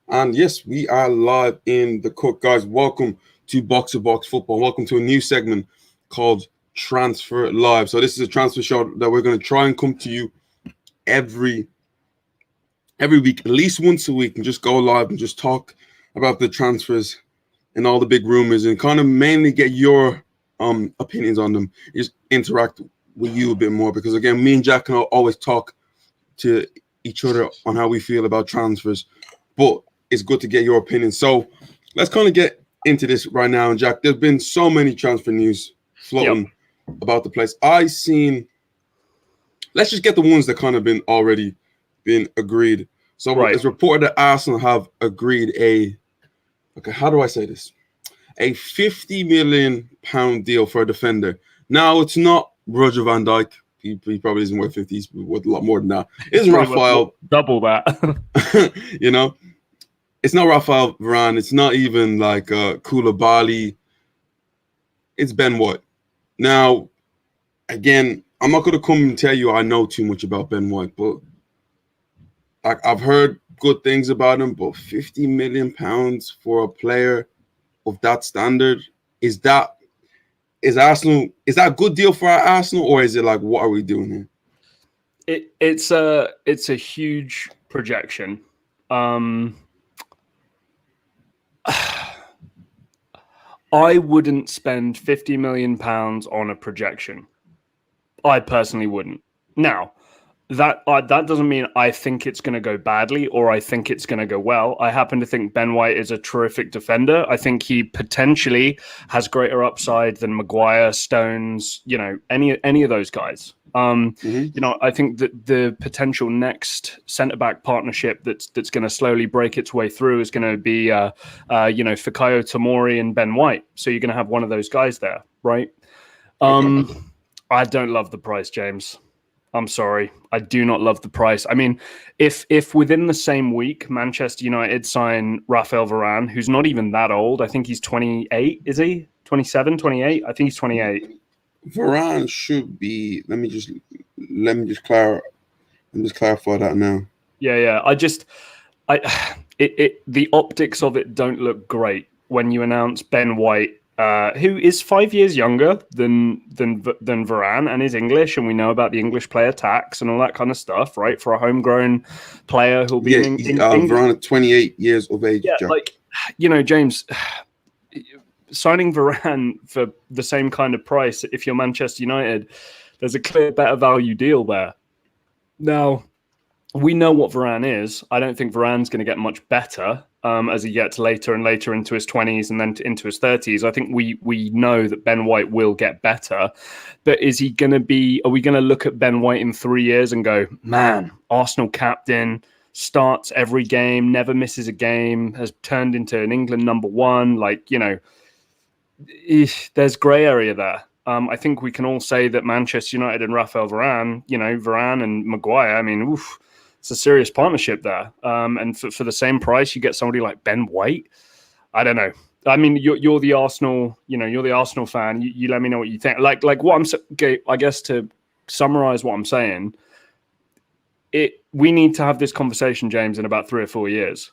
And yes, we are live in the cook, guys. Welcome to Box to Box Football. Welcome to a new segment called Transfer Live. So this is a transfer show that we're going to try and come to you every week, at least once a week, and just go live and just talk about the transfers and all the big rumors, and kind of mainly get your opinions on them. Just interact with you a bit more, because again, me and Jack can always talk to each other on how we feel about transfers, but it's good to get your opinion. So let's kind of get into this right now. And Jack, there's been so many transfer news floating about the place. Let's just get the ones that kind of been already been agreed. So it's reported that Arsenal have agreed how do I say this? A £50 million deal for a defender. Now, it's not Roger Van Dijk. He probably isn't worth 50. He's worth a lot more than that. It's Raphael. Double that. It's not Raphael Varane. It's not even like Koulibaly. It's Ben White. Now, again, I'm not going to come and tell you I know too much about Ben White, but I've heard good things about him. But £50 million for a player of that standard, is that a good deal for our Arsenal, or is it like, what are we doing here? It's a huge projection. I wouldn't spend £50 million on a projection. I personally wouldn't. Now, that doesn't mean I think it's going to go badly or I think it's going to go well. I happen to think Ben White is a terrific defender. I think he potentially has greater upside than Maguire, Stones, any of those guys. I think that the potential next centre-back partnership that's going to slowly break its way through is going to be, Fikayo Tomori and Ben White. So you're going to have one of those guys there, right? I don't love the price, James. I'm sorry. I do not love the price. I mean, if within the same week, Manchester United sign Raphael Varane, who's not even that old. I think he's 28, is he? 27, 28? I think he's 28. Varane should be. Let me just clarify that now. Yeah. The optics of it don't look great when you announce Ben White, who is 5 years younger than Varane and is English, and we know about the English player tax and all that kind of stuff, right? For a homegrown player who'll be Varane, 28 years of age. Yeah, Jack. James. Signing Varane for the same kind of price, if you're Manchester United, there's a clear better value deal there. Now, we know what Varane is. I don't think Varane's going to get much better as he gets later and later into his 20s and then into his 30s. I think we know that Ben White will get better. But are we going to look at Ben White in 3 years and go, man, Arsenal captain, starts every game, never misses a game, has turned into an England number one, there's grey area there. I think we can all say that Manchester United and Raphael Varane, Varane and Maguire, it's a serious partnership there. And for the same price, you get somebody like Ben White. I don't know. I mean, you're the Arsenal, you're the Arsenal fan. You let me know what you think. Like what I guess to summarize what I'm saying, we need to have this conversation, James, in about 3 or 4 years.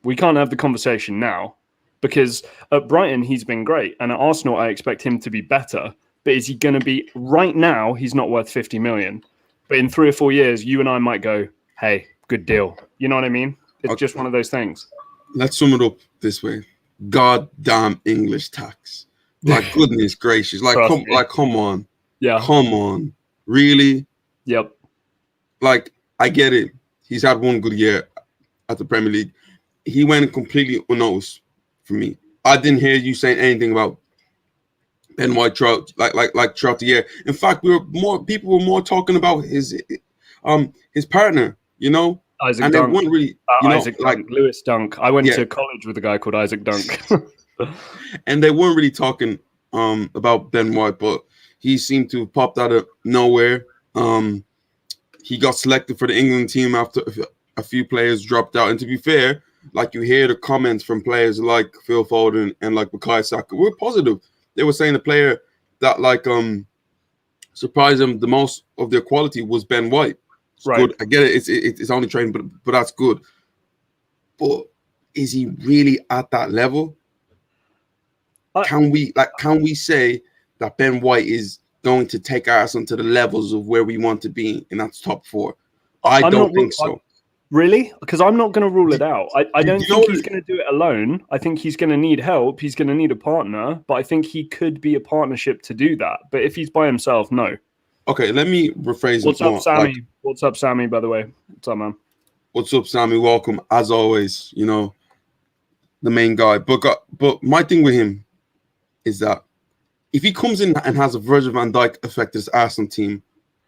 We can't have the conversation now. Because at Brighton, he's been great. And at Arsenal, I expect him to be better. But is he going to be... Right now, he's not worth 50 million. But in 3 or 4 years, you and I might go, hey, good deal. You know what I mean? It's just one of those things. Let's sum it up this way. Goddamn English tax. Like, goodness gracious. Come on. Yeah. Come on. Really? Yep. I get it. He's had one good year at the Premier League. He went completely unnoticed. For me, I didn't hear you saying anything about Ben White throughout the year. In fact, people were more talking about his partner, Isaac and Dunk. They weren't really, Isaac Dunk, Lewis Dunk. I went to college with a guy called Isaac Dunk, and they weren't really talking about Ben White, but he seemed to have popped out of nowhere. He got selected for the England team after a few players dropped out, and to be fair. You hear the comments from players like Phil Foden and like Bukayo Saka were positive. They were saying the player that surprised them the most of their quality was Ben White. Right. Good. I get it. It's only training, but that's good. But is he really at that level? Can we say that Ben White is going to take us onto the levels of where we want to be, and that's top 4? I don't think so. Really? Because I'm not going to rule it out. I don't think he's going to do it alone. I think he's going to need help. He's going to need a partner, but I think he could be a partnership to do that. But if he's by himself, no. Okay, let me rephrase it. What's up, Sammy? What's up, Sammy, by the way? What's up, man? What's up, Sammy? Welcome. As always, the main guy. But my thing with him is that if he comes in and has a Virgil van Dijk effect this Arsenal team,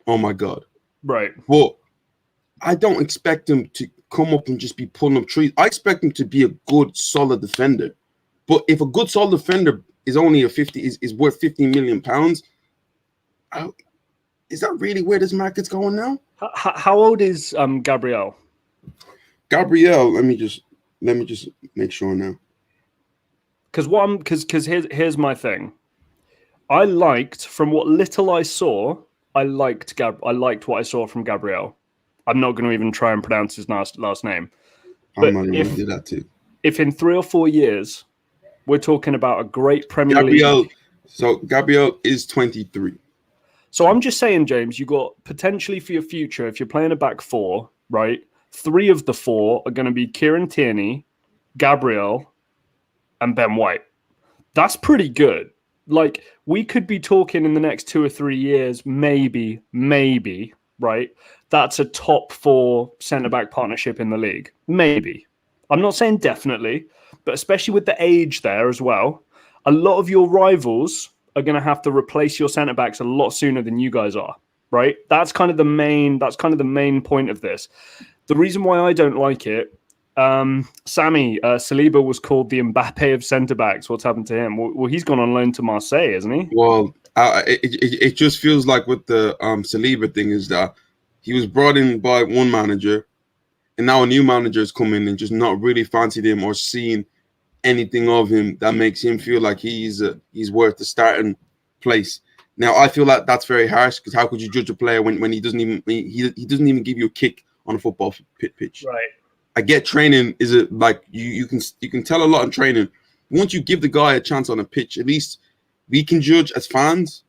oh my God. Right. Well, I don't expect him to come up and just be pulling up trees. I expect him to be a good, solid defender. But if a good, solid defender is only is worth £15 million, is that really where this market's going now? How old is Gabriel? Gabriel, let me just make sure now. Because here's my thing. I liked, from what little I saw, I liked what I saw from Gabriel. I'm not going to even try and pronounce his last name. But I'm not going to do that too. If in 3 or 4 years we're talking about a great Premier League, so Gabriel is 23. So I'm just saying, James, you got potentially for your future, if you're playing a back 4, right? 3 of the 4 are going to be Kieran Tierney, Gabriel, and Ben White. That's pretty good. Like, we could be talking in the next 2 or 3 years, maybe, right? That's a top 4 centre-back partnership in the league. Maybe. I'm not saying definitely, but especially with the age there as well, a lot of your rivals are going to have to replace your centre-backs a lot sooner than you guys are, right? That's kind of the main point of this. The reason why I don't like it, Sammy, Saliba was called the MBAPPE of centre-backs. What's happened to him? Well, he's gone on loan to Marseille, isn't he? Well, it just feels like with the Saliba thing is that he was brought in by one manager, and now a new manager has come in and just not really fancied him or seen anything of him that makes him feel like he's worth the starting place. Now, I feel like that's very harsh, because how could you judge a player when he doesn't even give you a kick on a football pitch? Right. I get training is like you can tell a lot in training. Once you give the guy a chance on a pitch, at least we can judge as fans,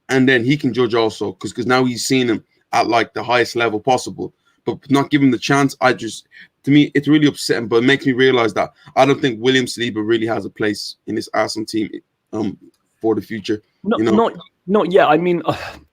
and then he can judge also, because now he's seen him at like the highest level possible. But not give him the chance, to me, it's really upsetting. But it makes me realize that I don't think William Saliba really has a place in this Arsenal team for the future. Not yet. I mean,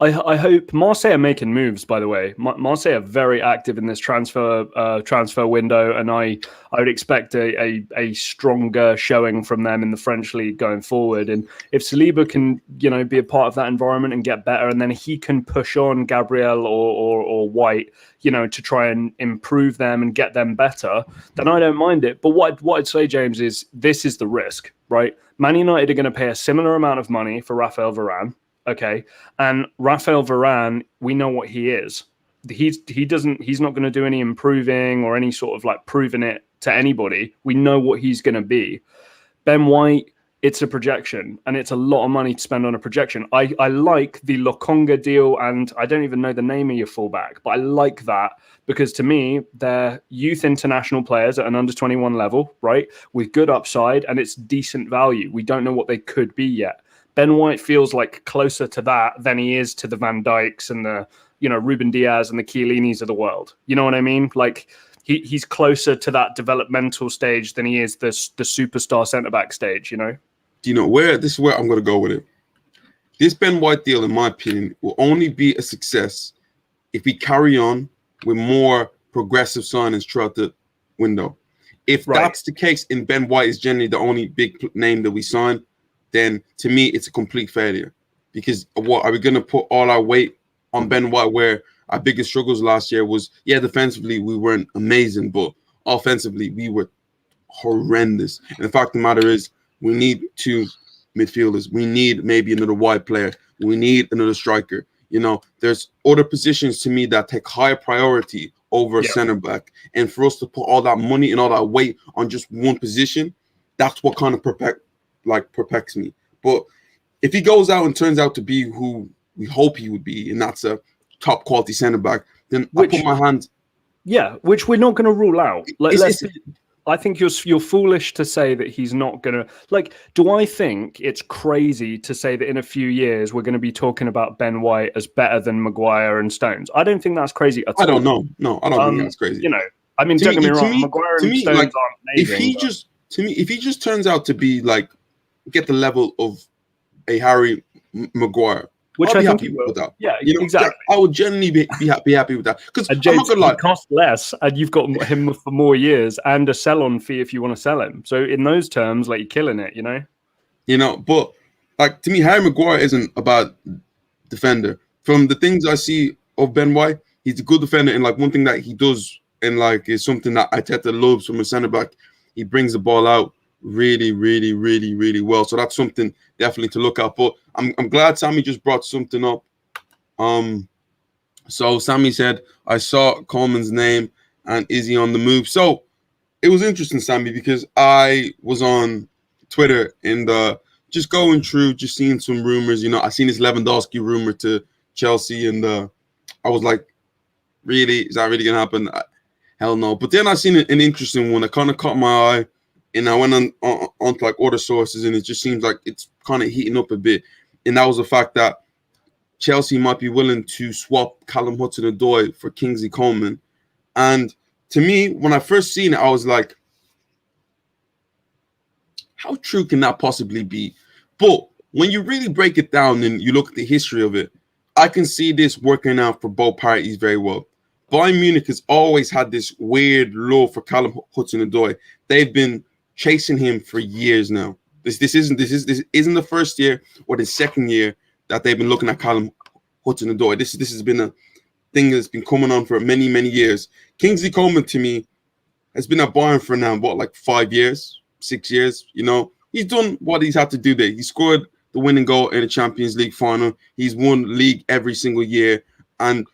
I hope Marseille are making moves. By the way, Marseille are very active in this transfer window, and I would expect a stronger showing from them in the French league going forward. And if Saliba can, be a part of that environment and get better, and then he can push on Gabriel or White, to try and improve them and get them better, then I don't mind it. But what I'd say, James, is this is the risk, right? Man United are going to pay a similar amount of money for Raphael Varane. Okay, and Raphael Varane, we know what he is. He's not going to do any improving or any sort of like proving it to anybody. We know what he's going to be. Ben White, it's a projection, and it's a lot of money to spend on a projection. I like the Lokonga deal, and I don't even know the name of your fullback, but I like that because to me, they're youth international players at an under-21 level, right, with good upside, and it's decent value. We don't know what they could be yet. Ben White feels like closer to that than he is to the Van Dijks and the, Ruben Diaz and the Chiellinis of the world. You know what I mean? Like he's closer to that developmental stage than he is the superstar centre-back stage, Do you know where this is where I'm going to go with it? This Ben White deal, in my opinion, will only be a success if we carry on with more progressive signings throughout the window. If that's the case, and Ben White is generally the only big name that we sign, then to me, it's a complete failure. Because what are we going to put all our weight on Ben White, where our biggest struggles last year was, defensively, we weren't amazing, but offensively, we were horrendous. And the fact of the matter is, we need 2 midfielders. We need maybe another wide player. We need another striker. There's other positions to me that take higher priority over a center back. And for us to put all that money and all that weight on just one position, that's what kind of perplexes me. But if he goes out and turns out to be who we hope he would be, and that's a top quality centre back, then I put my hand. Yeah, which we're not going to rule out. I think you're foolish to say that he's not gonna like. Do I think it's crazy to say that in a few years we're going to be talking about Ben White as better than Maguire and Stones? I don't think that's crazy at all. I don't know. No, I don't think that's crazy. You know, I mean, don't get me wrong. Maguire and Stones like, aren't amazing. If he just turns out to be like get the level of a Harry Maguire, which I'll be I think happy he will. with that. Yeah, exactly. I would genuinely be happy with that because I'm not gonna lie. He costs less, and you've got him for more years, and a sell-on fee if you want to sell him. So in those terms, like, you're killing it, you know. But like to me, Harry Maguire isn't a bad defender. From the things I see of Ben White, he's a good defender, and like one thing that he does, and like is something that Arteta loves from a centre back. He brings the ball out really, really, really, really well. So that's something definitely to look at. But I'm glad Sammy just brought something up. So Sammy said, I saw Coleman's name and is he on the move? So it was interesting, Sammy, because I was on Twitter and just going through, just seeing some rumors. You know, I seen this Lewandowski rumor to Chelsea, and I was like, really? Is that really gonna happen? Hell no. But then I seen an interesting one that kind of caught my eye. And I went on to like other sources, and it just seems like it's kind of heating up a bit. And that was the fact that Chelsea might be willing to swap Callum Hudson-Odoi for Kingsley Coman. And to me, when I first seen it, I was like, how true can that possibly be? But when you really break it down and you look at the history of it, I can see this working out for both parties very well. Bayern Munich has always had this weird love for Callum Hudson-Odoi. They've been chasing him for years now. This isn't the first year or the second year that they've been looking at Callum Hudson-Odoi. This has been a thing that's been coming on for many, many years. Kingsley Coman, to me, has been at Bayern for now, like 5 years, 6 years. You know, he's done what he's had to do there. He scored the winning goal in the Champions League final. He's won league every single year, and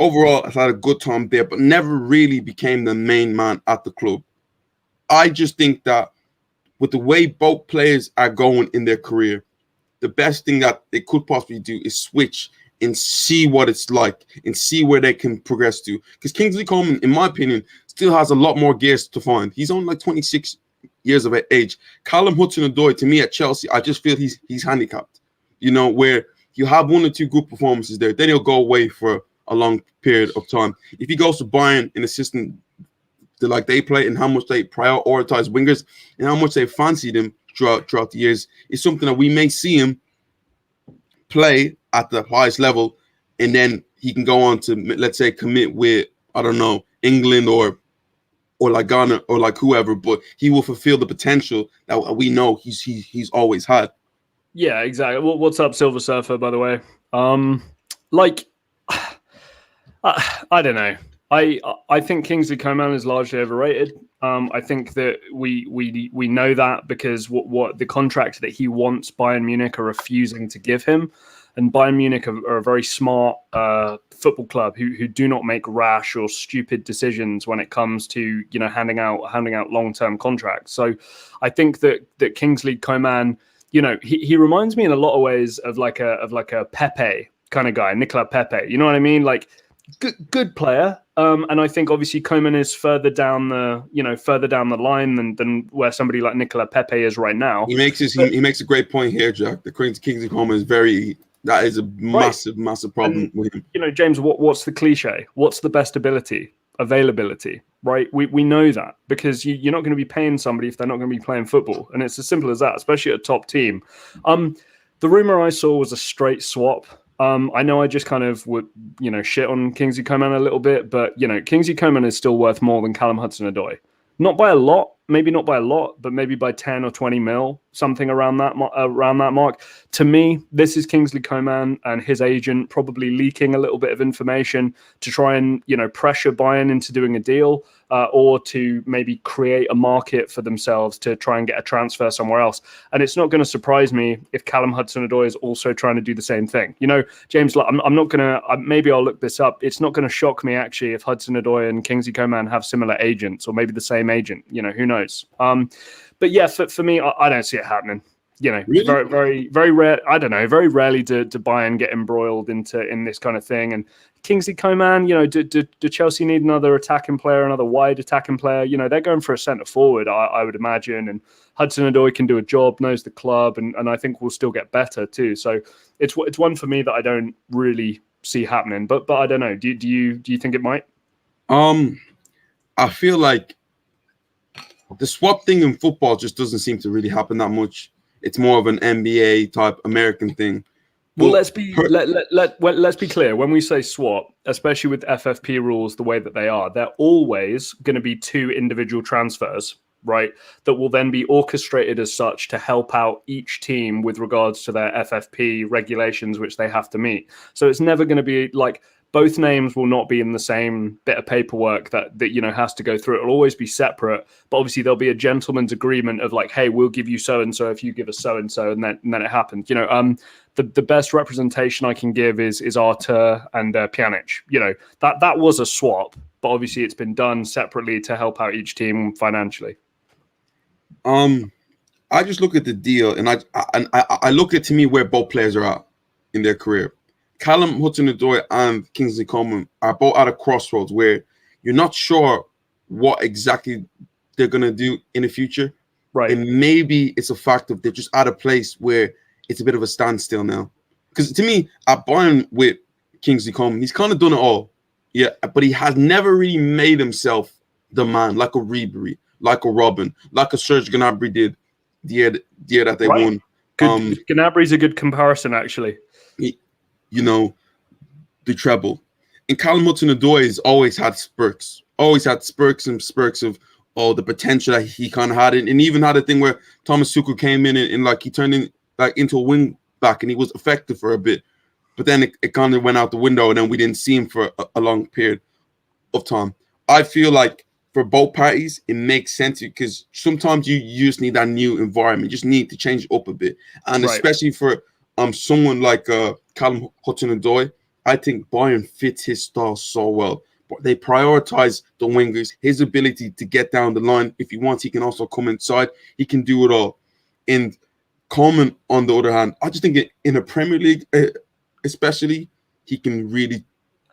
overall, I've had a good time there, but never really became the main man at the club. I just think that with the way both players are going in their career, the best thing that they could possibly do is switch and see what it's like and see where they can progress to. Because Kingsley Coman, in my opinion, still has a lot more gears to find. He's only like 26 years of age. Callum Hudson-Odoi, to me at Chelsea, I just feel he's handicapped. You know, where you have one or two good performances there, then he'll go away for a long period of time. If he goes to Bayern in a system like they play and how much they prioritize wingers and how much they fancy them throughout the years, is something that we may see him play at the highest level, and then he can go on to, let's say, commit with, I don't know, England or like Ghana or like whoever, but he will fulfill the potential that we know he's always had. Yeah, exactly. Well, what's up, Silver Surfer, by the way? I don't know. I think Kingsley Coman is largely overrated. I think that we know that because what the contract that he wants Bayern Munich are refusing to give him, and Bayern Munich are a very smart football club who do not make rash or stupid decisions when it comes to handing out long-term contracts. So I think that Kingsley Coman, he reminds me in a lot of ways of like a Pepe kind of guy, Nicolas Pepe. You know what I mean? Like good player. And I think obviously Coman is further down the line than where somebody like Nicolas Pepe is right now. He makes a great point here, Jack. The Kingsley Coman that is a massive problem with him. James, what's the cliche? What's the best ability? Availability, right? We know that because you're not going to be paying somebody if they're not going to be playing football. And it's as simple as that, especially at a top team. The rumor I saw was a straight swap. I know I just kind of would, shit on Kingsley Coman a little bit, but, Kingsley Coman is still worth more than Callum Hudson-Odoi. Not by a lot, maybe not by a lot, but maybe by 10 or 20 mil, something around that mark. To me, this is Kingsley Coman and his agent probably leaking a little bit of information to try and, pressure Bayern into doing a deal or to maybe create a market for themselves to try and get a transfer somewhere else. And it's not going to surprise me if Callum Hudson-Odoi is also trying to do the same thing. James, I'm not going to, maybe I'll look this up. It's not going to shock me actually if Hudson-Odoi and Kingsley Coman have similar agents or maybe the same agent, who knows? But yeah, for me, I don't see it happening. Really? very, very, very rare. I don't know. Very rarely do Bayern get embroiled in this kind of thing. And Kingsley Coman, do Chelsea need another attacking player, another wide attacking player? They're going for a centre forward, I would imagine. And Hudson-Odoi can do a job, knows the club, and I think we'll still get better too. So it's one for me that I don't really see happening. But I don't know. Do you think it might? I feel like the swap thing in football just doesn't seem to really happen that much. It's more of an NBA type American thing. Well, let's be clear. When we say swap, especially with FFP rules the way that they are, they're always going to be two individual transfers, right? That will then be orchestrated as such to help out each team with regards to their FFP regulations, which they have to meet. So it's never going to be like both names will not be in the same bit of paperwork that has to go through. It'll always be separate, but obviously there'll be a gentleman's agreement of like, hey, we'll give you so and so if you give us so and so, and then it happens. The best representation I can give is Arthur and Pjanic. That was a swap, but obviously it's been done separately to help out each team financially. I just look at the deal, and I look at, to me, where both players are at in their career. Callum Hudson-Odoi and Kingsley Coman are both at a crossroads where you're not sure what exactly they're going to do in the future. Right. And maybe it's a fact of they're just at a place where it's a bit of a standstill now. Because to me, at Bayern with Kingsley Coman, he's kind of done it all. Yeah, but he has never really made himself the man, like a Ribery, like a Robin, like a Serge Gnabry did the year that they won. Gnabry's a good comparison, actually. The treble. And Callum Hudson-Odoi has always had spurts and spurts of the potential that he kind of had. And even had a thing where Thomas Tuchel came in and like he turned in like into a wing back and he was effective for a bit. But then it kind of went out the window and then we didn't see him for a long period of time. I feel like for both parties, it makes sense because sometimes you just need that new environment. You just need to change it up a bit. And especially for someone like Callum Hudson-Odoi, I think Bayern fits his style so well. But they prioritize the wingers, his ability to get down the line. If he wants, he can also come inside. He can do it all. And Coman, on the other hand, I just think in a Premier League, especially, he can really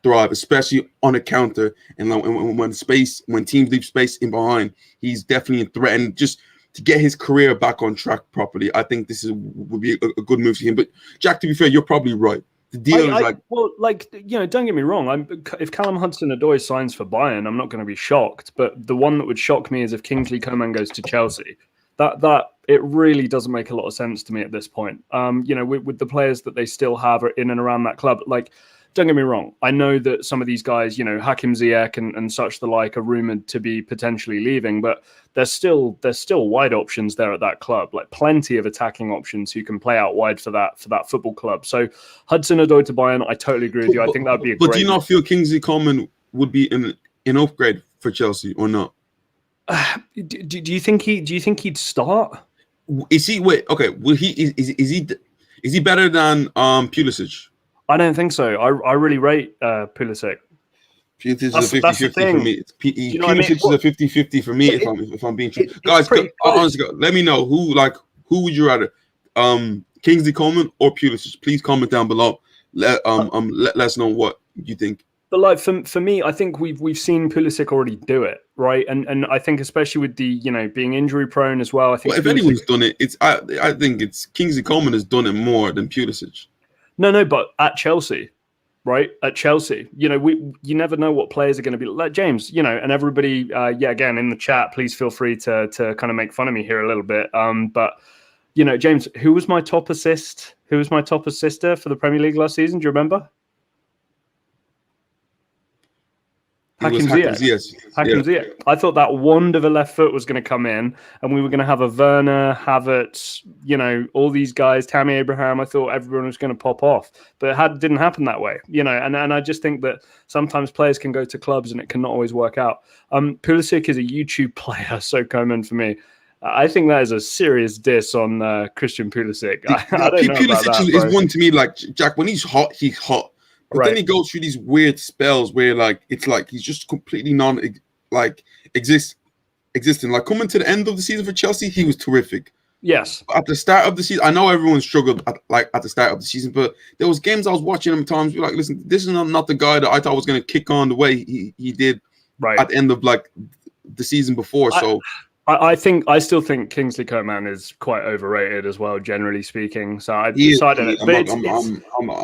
thrive, especially on a counter. And when teams leave space in behind, he's definitely a threat. And just to get his career back on track properly, I think this would be a good move for him. But Jack, to be fair, you're probably right. The deal is don't get me wrong. If Callum Hudson-Odoi signs for Bayern, I'm not going to be shocked. But the one that would shock me is if Kingsley Coman goes to Chelsea. That it really doesn't make a lot of sense to me at this point. With the players that they still have in and around that club, like. Don't get me wrong. I know that some of these guys, Hakim Ziyech and such the like, are rumored to be potentially leaving, but there's still wide options there at that club, like plenty of attacking options who can play out wide for that football club. So Hudson-Odoi to Bayern, I totally agree with you. I think that would be a great. But do you not feel Kingsley Coman would be an upgrade for Chelsea or not? Do you think he'd start? Is he is he better than Pulisic? I don't think so. I really rate Pulisic. Pulisic is a 50-50 for me. Pulisic is a 50-50 for me if I'm being true. Guys, honestly, let me know who would you rather, Kingsley Coman or Pulisic? Please comment down below. Let us know what you think. But like for me, I think we've seen Pulisic already do it, right? And I think especially with the being injury prone as well. I think if anyone's done it, I think it's Kingsley Coman has done it more than Pulisic. No, but at Chelsea, right? At Chelsea, you never know what players are going to be. Like James, and everybody, again in the chat, please feel free to kind of make fun of me here a little bit. But James, who was my top assist? Who was my top assister for the Premier League last season? Do you remember? Hakim Ziyech. I thought that wand of a left foot was going to come in and we were going to have a Werner, Havertz, all these guys, Tammy Abraham. I thought everyone was going to pop off, but it didn't happen that way, and I just think that sometimes players can go to clubs and it cannot always work out. Pulisic is a YouTube player, so Coman for me. I think that is a serious diss on Christian Pulisic. I don't know about that, is one to me, like, Jack, when he's hot, he's hot. But then he goes through these weird spells where, like, it's like he's just completely existing. Like, coming to the end of the season for Chelsea, he was terrific. Yes. At the start of the season, I know everyone struggled at the start of the season, but there was games I was watching him times. Be like, listen, this is not the guy that I thought was going to kick on the way he did at the end of like the season before. I still think Kingsley Coman is quite overrated as well, generally speaking. So I've decided it, but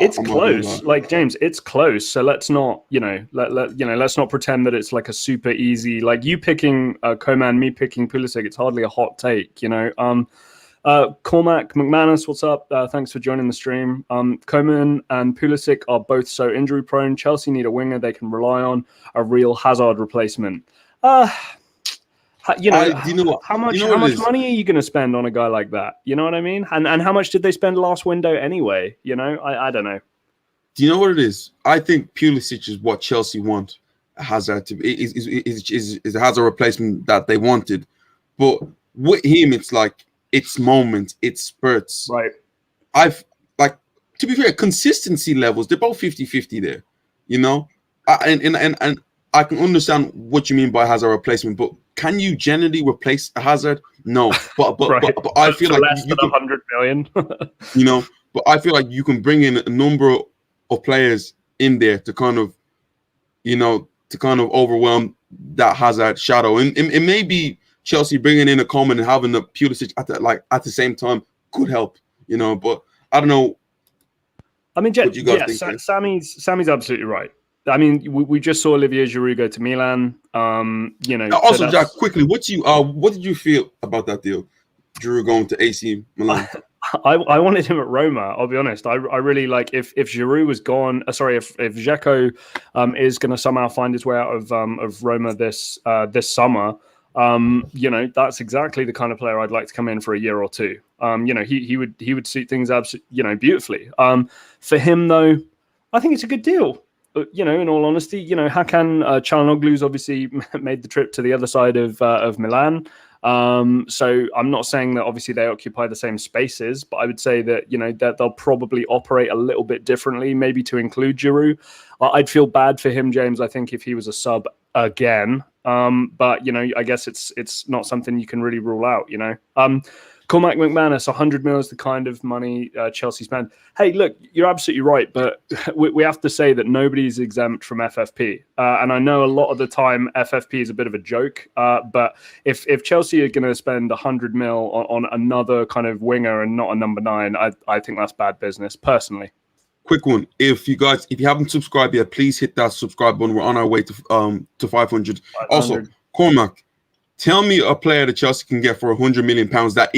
it's close. Like James, it's close. So let's not, let's not pretend that it's like a super easy. Like you picking Coman, me picking Pulisic. It's hardly a hot take, Cormac McManus, what's up? Thanks for joining the stream. Coman and Pulisic are both so injury prone. Chelsea need a winger they can rely on, a real Hazard replacement. How much money are you going to spend on a guy like that? You know what I mean? And how much did they spend last window anyway? I don't know. Do you know what it is? I think Pulisic is what Chelsea want Hazard to be. Is a Hazard replacement that they wanted, but with him, it's like it's moments, it's spurts. Right. To be fair, consistency levels, they're both 50-50 there. And I can understand what you mean by Hazard replacement, but can you generally replace a Hazard? No, but I feel like less than 100 million. But I feel like you can bring in a number of players in there to kind of overwhelm that Hazard shadow. And it may be Chelsea bringing in a Coman and having the Pulisic at the same time could help. But I don't know. I mean, Sammy's absolutely right. I mean, we just saw Olivier Giroud go to Milan. Also, Jack, quickly, what did you feel about that deal? Giroud going to AC Milan. I wanted him at Roma. I'll be honest. I really like if Giroud was gone. If Dzeko is going to somehow find his way out of Roma this summer. That's exactly the kind of player I'd like to come in for a year or two. He would suit things absolutely beautifully. For him though, I think it's a good deal. In all honesty, Hakan Çalhanoğlu's obviously made the trip to the other side of Milan. So I'm not saying that obviously they occupy the same spaces, but I would say that, that they'll probably operate a little bit differently, maybe to include Giroud. I'd feel bad for him, James, I think, if he was a sub again. But, I guess it's not something you can really rule out, Cormac McManus, 100 mil is the kind of money Chelsea spend. Hey, look, you're absolutely right, but we have to say that nobody's exempt from FFP. And I know a lot of the time FFP is a bit of a joke, but if Chelsea are going to spend 100 mil on another kind of winger and not a number 9, I think that's bad business, personally. Quick one. If you haven't subscribed yet, please hit that subscribe button. We're on our way to 500. Also, Cormac, tell me a player that Chelsea can get for £100 million that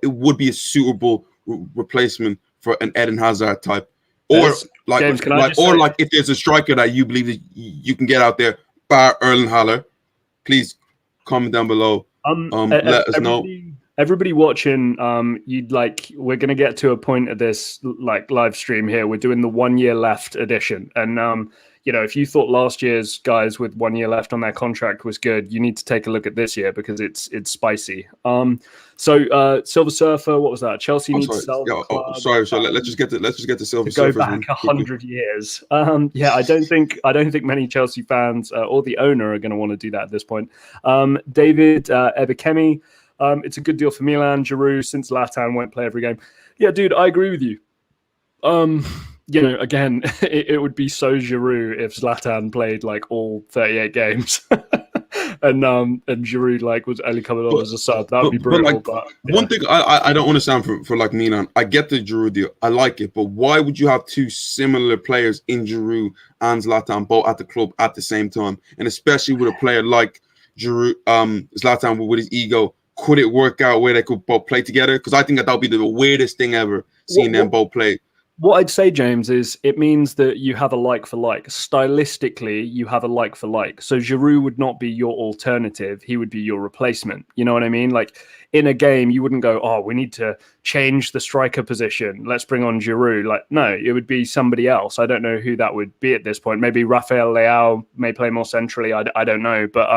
it would be a suitable replacement for an Eden Hazard type, or James, if there's a striker that you believe that you can get out there, bar Erling Haaland, please comment down below. Let us know. Everybody watching, we're gonna get to a point of this live stream here. We're doing the 1 year left edition, and if you thought last year's guys with 1 year left on their contract was good, you need to take a look at this year because it's spicy. So Silver Surfer, what was that? Chelsea needs to sell. Sorry. Let's just get to Silver Surfer. Go back 100 years. I don't think many Chelsea fans or the owner are going to want to do that at this point. David Ebekemi, it's a good deal for Milan. Giroud, since Zlatan won't play every game. Yeah, dude, I agree with you. Again, it would be so Giroud if Zlatan played all 38 games, and Giroud was only coming on as a sub. That would be brutal. One thing I don't understand for Milan, I get the Giroud deal, I like it, but why would you have two similar players in Giroud and Zlatan both at the club at the same time, and especially with a player like Giroud, Zlatan with his ego? Could it work out where they could both play together? Because I think that would be the weirdest thing ever, seeing them both play. What I'd say, James, is it means that you have a like for like. Stylistically, you have a like for like. So Giroud would not be your alternative. He would be your replacement. You know what I mean? In a game, you wouldn't go, oh, we need to change the striker position. Let's bring on Giroud. No, it would be somebody else. I don't know who that would be at this point. Maybe Rafael Leao may play more centrally. I don't know. But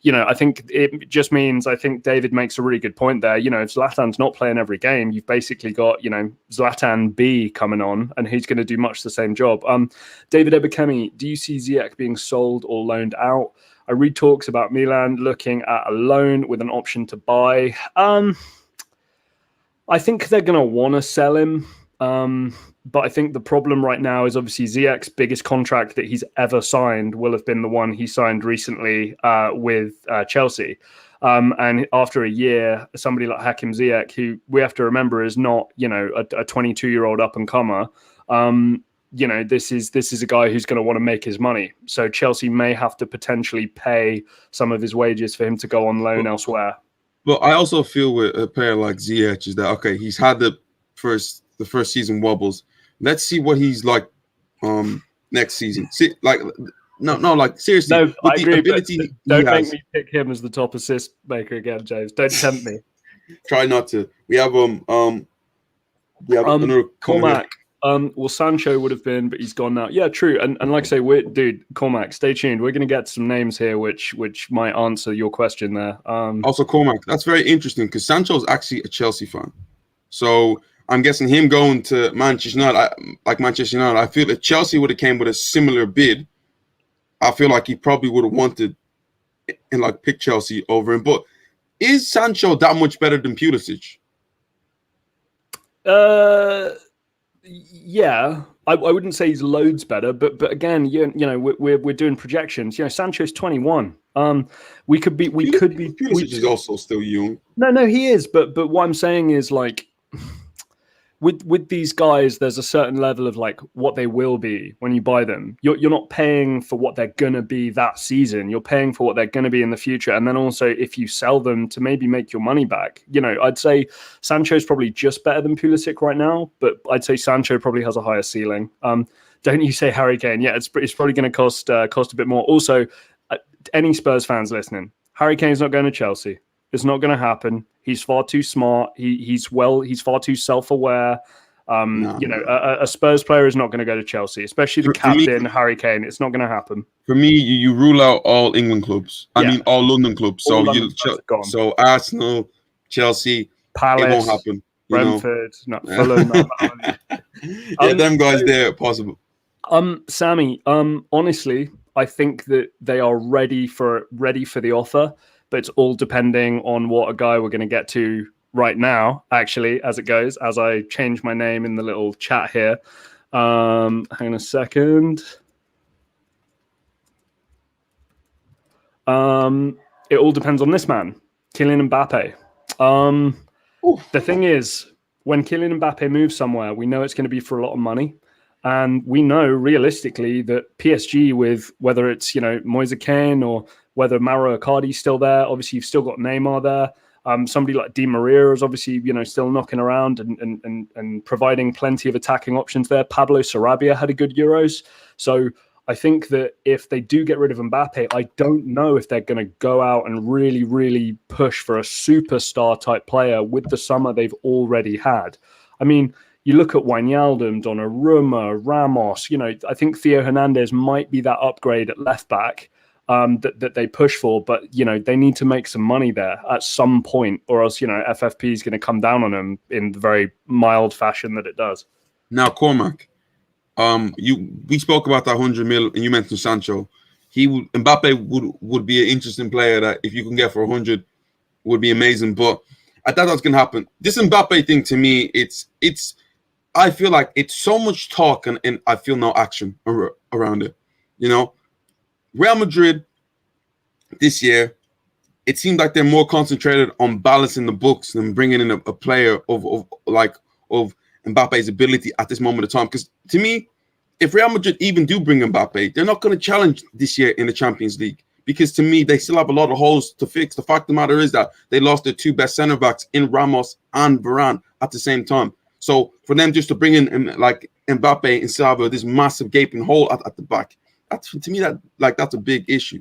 I think it just means, I think David makes a really good point there. If Zlatan's not playing every game, you've basically got, Zlatan B coming on, and he's going to do much the same job. David Ebekemi, do you see Ziyech being sold or loaned out? I read talks about Milan looking at a loan with an option to buy. I think they're going to want to sell him. But I think the problem right now is obviously Ziyech's biggest contract that he's ever signed will have been the one he signed recently with Chelsea. And after a year, somebody like Hakim Ziyech, who we have to remember is not, a 22-year-old up-and-comer, this is a guy who's going to want to make his money. So Chelsea may have to potentially pay some of his wages for him to go on loan elsewhere. But I also feel with a player like Ziyech is that, okay, he's had the first season wobbles. Let's see what he's like next season. Like seriously. No, I agree. Ability don't make me pick him as the top assist maker again, James. Don't tempt me. Try not to. We have another Cormac. Well, Sancho would have been, but he's gone now. Yeah, true. And like I say, Cormac, stay tuned. We're going to get some names here, which might answer your question there. Also, Cormac, that's very interesting because Sancho is actually a Chelsea fan. So I'm guessing him going to Manchester United, I feel if Chelsea would have came with a similar bid, I feel like he probably would have wanted and like pick Chelsea over him. But is Sancho that much better than Pulisic? Yeah, I wouldn't say he's loads better, but again, we're doing projections. Sancho's 21. We could be. Pulisic is also still young. No, he is. But what I'm saying is like. With these guys, there's a certain level of like what they will be when you buy them. You're not paying for what they're gonna be that season. You're paying for what they're gonna be in the future, and then also if you sell them to maybe make your money back. I'd say Sancho's probably just better than Pulisic right now, but I'd say Sancho probably has a higher ceiling. Don't you say Harry Kane? Yeah, it's probably going to cost a bit more. Also, any Spurs fans listening, Harry Kane's not going to Chelsea. It's not going to happen. He's far too smart. He's far too self-aware. A Spurs player is not going to go to Chelsea, especially the captain, Harry Kane. It's not going to happen. For me, you rule out all England clubs. I mean, all London clubs. So Arsenal, Chelsea, Palace, it won't happen. Brentford, Fulham. Them guys there possible. Sammy, honestly, I think that they are ready for the offer. But it's all depending on what a guy we're going to get to right now, actually, as it goes, as I change my name in the little chat here. Hang on a second. It all depends on this man, Kylian Mbappe. The thing is, when Kylian Mbappe moves somewhere, we know it's going to be for a lot of money. And we know realistically that PSG, with whether it's, Moise Kean or whether Mauro Icardi's still there, obviously you've still got Neymar there. Somebody like Di Maria is obviously, still knocking around and providing plenty of attacking options there. Pablo Sarabia had a good Euros. So I think that if they do get rid of Mbappe, I don't know if they're going to go out and really, really push for a superstar type player with the summer they've already had. I mean, you look at Wijnaldum, Donnarumma, Ramos, I think Theo Hernandez might be that upgrade at left back that they push for, but, they need to make some money there at some point, or else, FFP is going to come down on them in the very mild fashion that it does. Now, Cormac, we spoke about that 100 mil, and you mentioned Sancho. Mbappe would be an interesting player that if you can get for 100 would be amazing, but I thought that's going to happen. This Mbappe thing, to me, it's. I feel like it's so much talk and I feel no action around it. Real Madrid this year, it seemed like they're more concentrated on balancing the books than bringing in a player of Mbappe's ability at this moment of time. Because to me, if Real Madrid even do bring Mbappe, they're not going to challenge this year in the Champions League. Because to me, they still have a lot of holes to fix. The fact of the matter is that they lost their two best center backs in Ramos and Varane at the same time. So for them just to bring in like Mbappe and Silva, this massive gaping hole at the back, that's a big issue.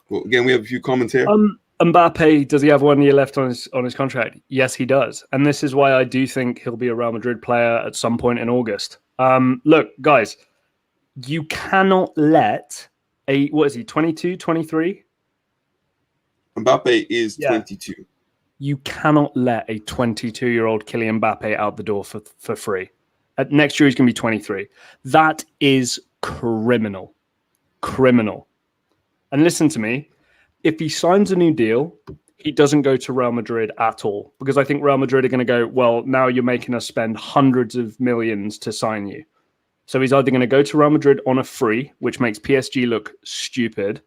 Well, again, we have a few comments here. Mbappe, does he have 1 year left on his contract? Yes, he does. And this is why I do think he'll be a Real Madrid player at some point in August. Look, guys, you cannot let what is he, 22, 23? Mbappe is 22. You cannot let a 22-year-old Kylian Mbappe out the door for free. Next year, he's going to be 23. That is criminal. Criminal. And listen to me. If he signs a new deal, he doesn't go to Real Madrid at all, because I think Real Madrid are going to go, well, now you're making us spend hundreds of millions to sign you. So he's either going to go to Real Madrid on a free, which makes PSG look stupid,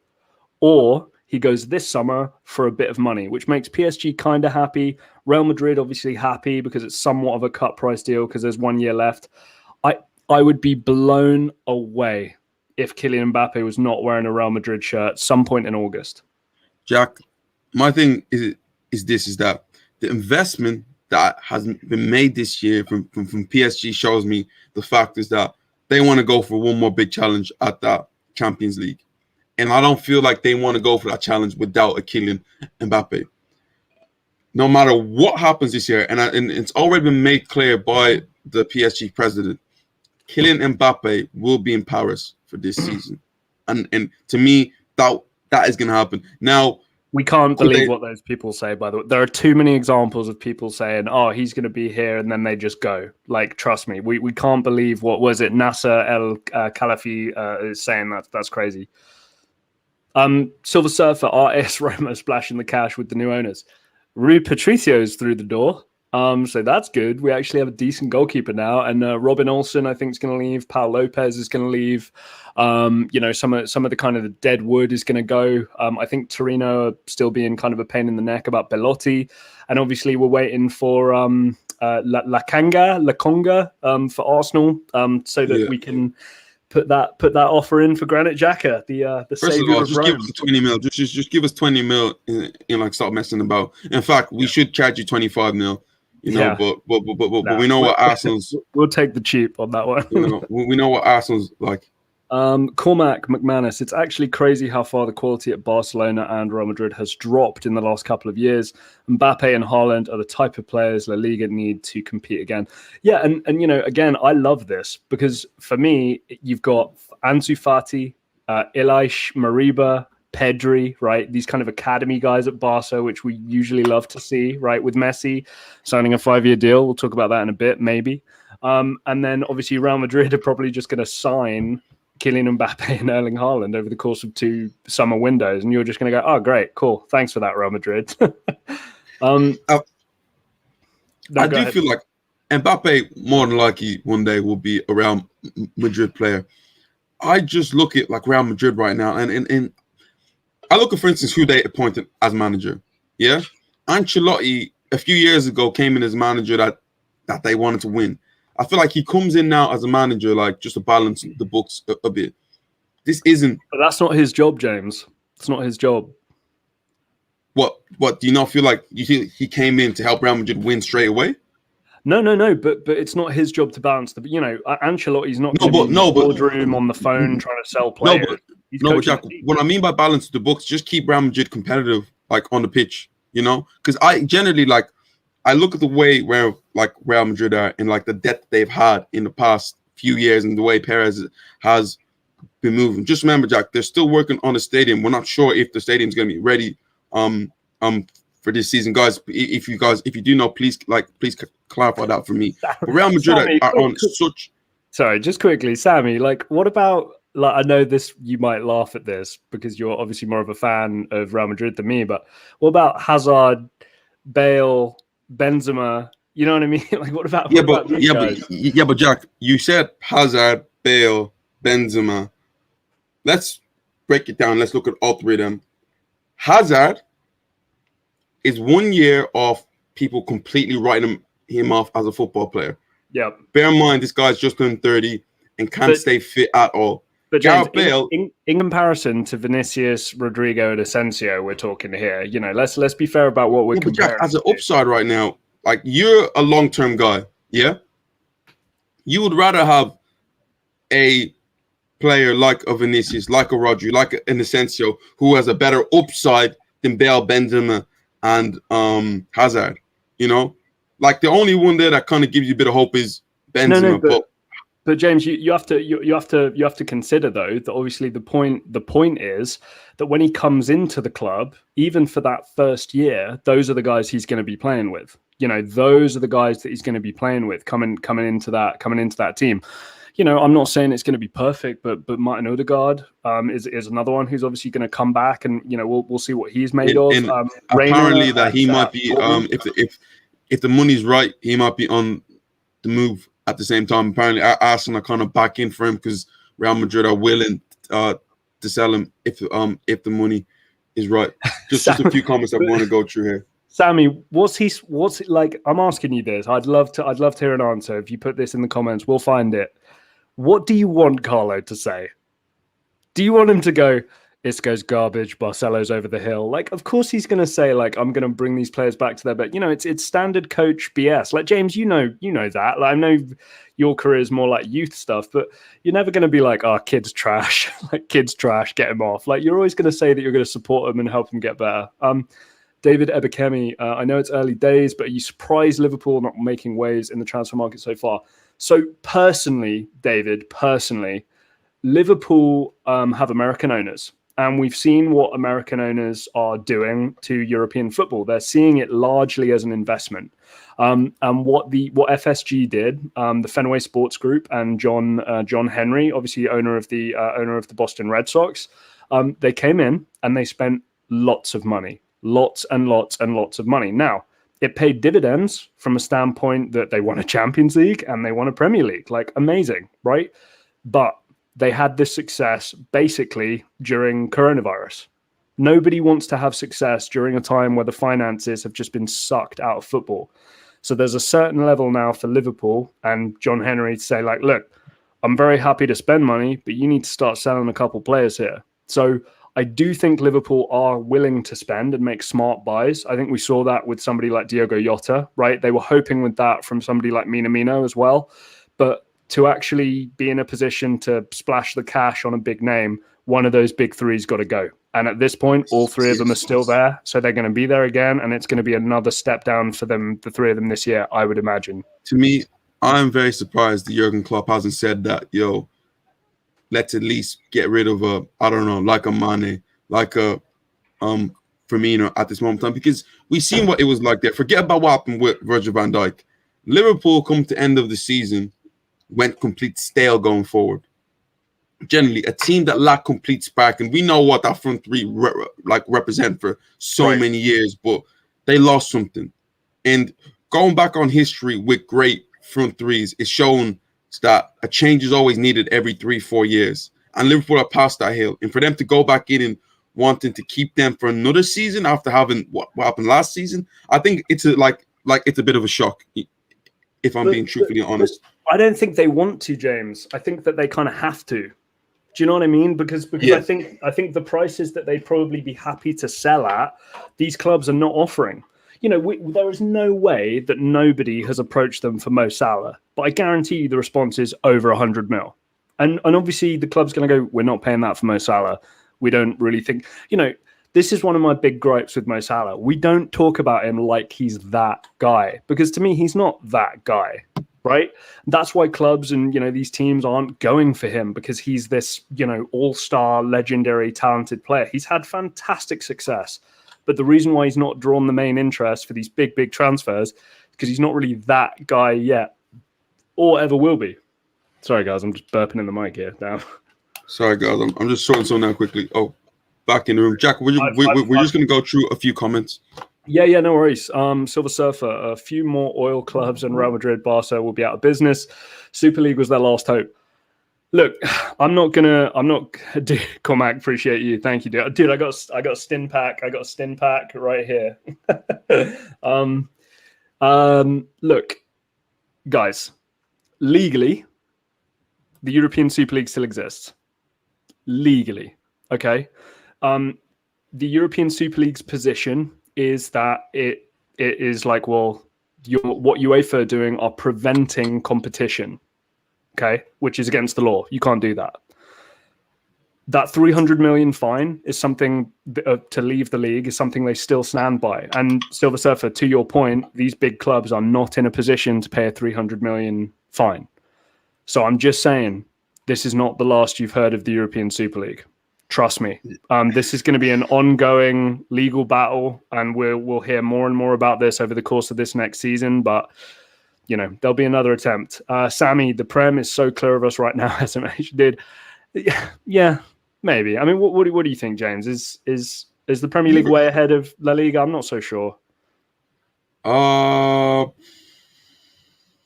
or he goes this summer for a bit of money, which makes PSG kind of happy. Real Madrid obviously happy because it's somewhat of a cut price deal because there's 1 year left. I would be blown away if Kylian Mbappe was not wearing a Real Madrid shirt some point in August. Jack, my thing is that the investment that has been made this year from PSG shows me the fact is that they want to go for one more big challenge at that Champions League. And I don't feel like they want to go for that challenge without a Kylian Mbappe. No matter what happens this year, and it's already been made clear by the PSG president, Kylian Mbappe will be in Paris for this season. And to me, that is going to happen. Now, we can't believe what those people say, by the way. There are too many examples of people saying, oh, he's going to be here, and then they just go. Like, trust me, we can't believe what was it, Nasser El Khelafi is saying. That's crazy. Silver Surfer, RS Roma splashing the cash with the new owners. Rui Patricio's through the door. So that's good. We actually have a decent goalkeeper now. And Robin Olsen, I think, is going to leave. Paul Lopez is going to leave. Some of the kind of the dead wood is going to go. I think Torino are still being kind of a pain in the neck about Belotti. And obviously we're waiting for La Conga for Arsenal so that we can put that offer in for Granit Xhaka, the First savior of all, of just Rome. give us 20 mil. Just give us 20 mil and like stop messing about. In fact, we should charge you 25 mil. But we know what Arsenal's. We'll take the cheap on that one. We know what Arsenal's like. Cormac McManus, it's actually crazy how far the quality at Barcelona and Real Madrid has dropped in the last couple of years. Mbappe and Haaland are the type of players La Liga need to compete again. Yeah, and again, I love this because for me, you've got Ansu Fati, Ilaix, Mariba, Pedri, right? These kind of academy guys at Barca, which we usually love to see, right? With Messi signing a 5-year deal. We'll talk about that in a bit, maybe. And then obviously Real Madrid are probably just going to sign Kylian Mbappe and Erling Haaland over the course of 2 summer windows, and you're just going to go, oh, great, cool, thanks for that, Real Madrid. I do feel like Mbappe more than likely one day will be a Real Madrid player. I just look at like Real Madrid right now, and I look at, for instance, who they appointed as manager. Yeah, Ancelotti a few years ago came in as manager that they wanted to win. I feel like he comes in now as a manager, like just to balance the books a bit. This isn't. But that's not his job, James. It's not his job. What do you not feel like? You feel he came in to help Real Madrid win straight away? No. But it's not his job to balance the. Ancelotti's not in the boardroom on the phone trying to sell players. But Jack, what I mean by balance the books, just keep Real Madrid competitive, like on the pitch. Because I generally like. I look at the way where like Real Madrid are and like the depth they've had in the past few years and the way Perez has been moving. Just remember, Jack, they're still working on the stadium. We're not sure if the stadium's going to be ready for this season, guys. If you do know, please clarify that for me. But Real Madrid are on such. Sorry, just quickly, Sammy. Like, what about? Like, I know this. You might laugh at this because you're obviously more of a fan of Real Madrid than me. But what about Hazard, Bale, Benzema? You know what I mean? Like, what about? But Jack, you said Hazard, Bale, Benzema. Let's break it down. Let's look at all three of them. Hazard is 1 year of people completely writing him off as a football player. Yeah. Bear in mind, this guy's just turned 30 and can't stay fit at all. But James, Bale, in comparison to Vinicius, Rodrigo, and Asensio, we're talking here. Let's be fair about what we're comparing. Jack, as an upside right now, like you're a long-term guy, yeah. You would rather have a player like a Vinicius, like a Rodrigo, like an Asensio, who has a better upside than Bale, Benzema, and Hazard. Like the only one there that kind of gives you a bit of hope is Benzema. But James, you have to consider though that obviously the point is that when he comes into the club, even for that first year, those are the guys he's going to be playing with. Those are the guys that he's going to be playing with coming into that team. I'm not saying it's going to be perfect, but Martin Odegaard is another one who's obviously going to come back, and we'll see what he's made of. And Reina apparently that he might be if the money's right, he might be on the move at the same time. Apparently, Arsenal are kind of back in for him because Real Madrid are willing to sell him if the money is right. Just a few comments I want to go through here. Sammy, what's it like? I'm asking you this. I'd love to hear an answer. If you put this in the comments, we'll find it. What do you want Carlo to say? Do you want him to go, Isco's garbage, Barcelo's over the hill? Like, of course he's going to say, like, I'm going to bring these players back to their bed. It's standard coach BS. Like, James, you know that. Like, I know your career is more like youth stuff, but you're never going to be like, kid's trash. Like, kid's trash, get him off. Like, you're always going to say that you're going to support him and help him get better. David Ebekemi, I know it's early days, but are you surprised Liverpool not making waves in the transfer market so far? So personally, David, Liverpool have American owners, and we've seen what American owners are doing to European football. They're seeing it largely as an investment. And what FSG did, the Fenway Sports Group and John Henry, obviously owner of the Boston Red Sox, they came in and they spent lots of money, lots and lots and lots of money. Now, it paid dividends from a standpoint that they won a Champions League and they won a Premier League. Like, amazing, right? But they had this success basically during coronavirus. Nobody wants to have success during a time where the finances have just been sucked out of football. So there's a certain level now for Liverpool and John Henry to say, like, look, I'm very happy to spend money, but you need to start selling a couple players here. So I do think Liverpool are willing to spend and make smart buys. I think we saw that with somebody like Diogo Jota, right? They were hoping with that from somebody like Minamino as well. But to actually be in a position to splash the cash on a big name, one of those big three's got to go. And at this point, all three of them are still there. So they're going to be there again. And it's going to be another step down for them, the three of them this year, I would imagine. To me, I'm very surprised that Jurgen Klopp hasn't said that, let's at least get rid of like a Mane, like a Firmino at this moment in time, because we've seen what it was like there. Forget about what happened with Virgil van Dijk. Liverpool, come to end of the season, went complete stale going forward. Generally, a team that lacked complete spark, and we know what that front three represent for so many years, but they lost something. And going back on history with great front threes, it's shown that a change is always needed every 3-4 years. And Liverpool are past that hill. And for them to go back in and wanting to keep them for another season after having what happened last season, I think it's it's a bit of a shock, if I'm being truthfully honest. I don't think they want to, James. I think that they kind of have to. Do you know what I mean? Because I think the prices that they'd probably be happy to sell at, these clubs are not offering. There is no way that nobody has approached them for Mo Salah, but I guarantee you the response is over 100 mil. And obviously the club's going to go, we're not paying that for Mo Salah. We don't really think, this is one of my big gripes with Mo Salah. We don't talk about him like he's that guy, because to me, he's not that guy, right? That's why clubs and, these teams aren't going for him, because he's this, all-star, legendary, talented player. He's had fantastic success. But the reason why he's not drawn the main interest for these big, big transfers is because he's not really that guy yet, or ever will be. Sorry, guys, I'm just burping in the mic here. Damn. Sorry, guys, I'm just sorting something out quickly. Oh, back in the room. Jack, we're just going to go through a few comments. Yeah, no worries. Silver Surfer, a few more oil clubs and Real Madrid, Barca will be out of business. Super League was their last hope. Look, dude, Cormac, appreciate you. Thank you, dude. I got a stin pack. I got a stin pack right here. Look, guys, legally, the European Super League still exists. Legally, okay? The European Super League's position is that it is like, what UEFA are doing are preventing competition. Okay, which is against the law. You can't do that. That 300 million fine is something to leave the league is something they still stand by. And Silver Surfer, to your point, these big clubs are not in a position to pay a 300 million fine. So I'm just saying, this is not the last you've heard of the European Super League. Trust me. This is going to be an ongoing legal battle, and we'll hear more and more about this over the course of this next season. But there'll be another attempt. Sammy, the Prem is so clear of us right now, SMH did. Yeah, maybe. I mean, what do you think, James? Is the Premier League way ahead of La Liga? I'm not so sure.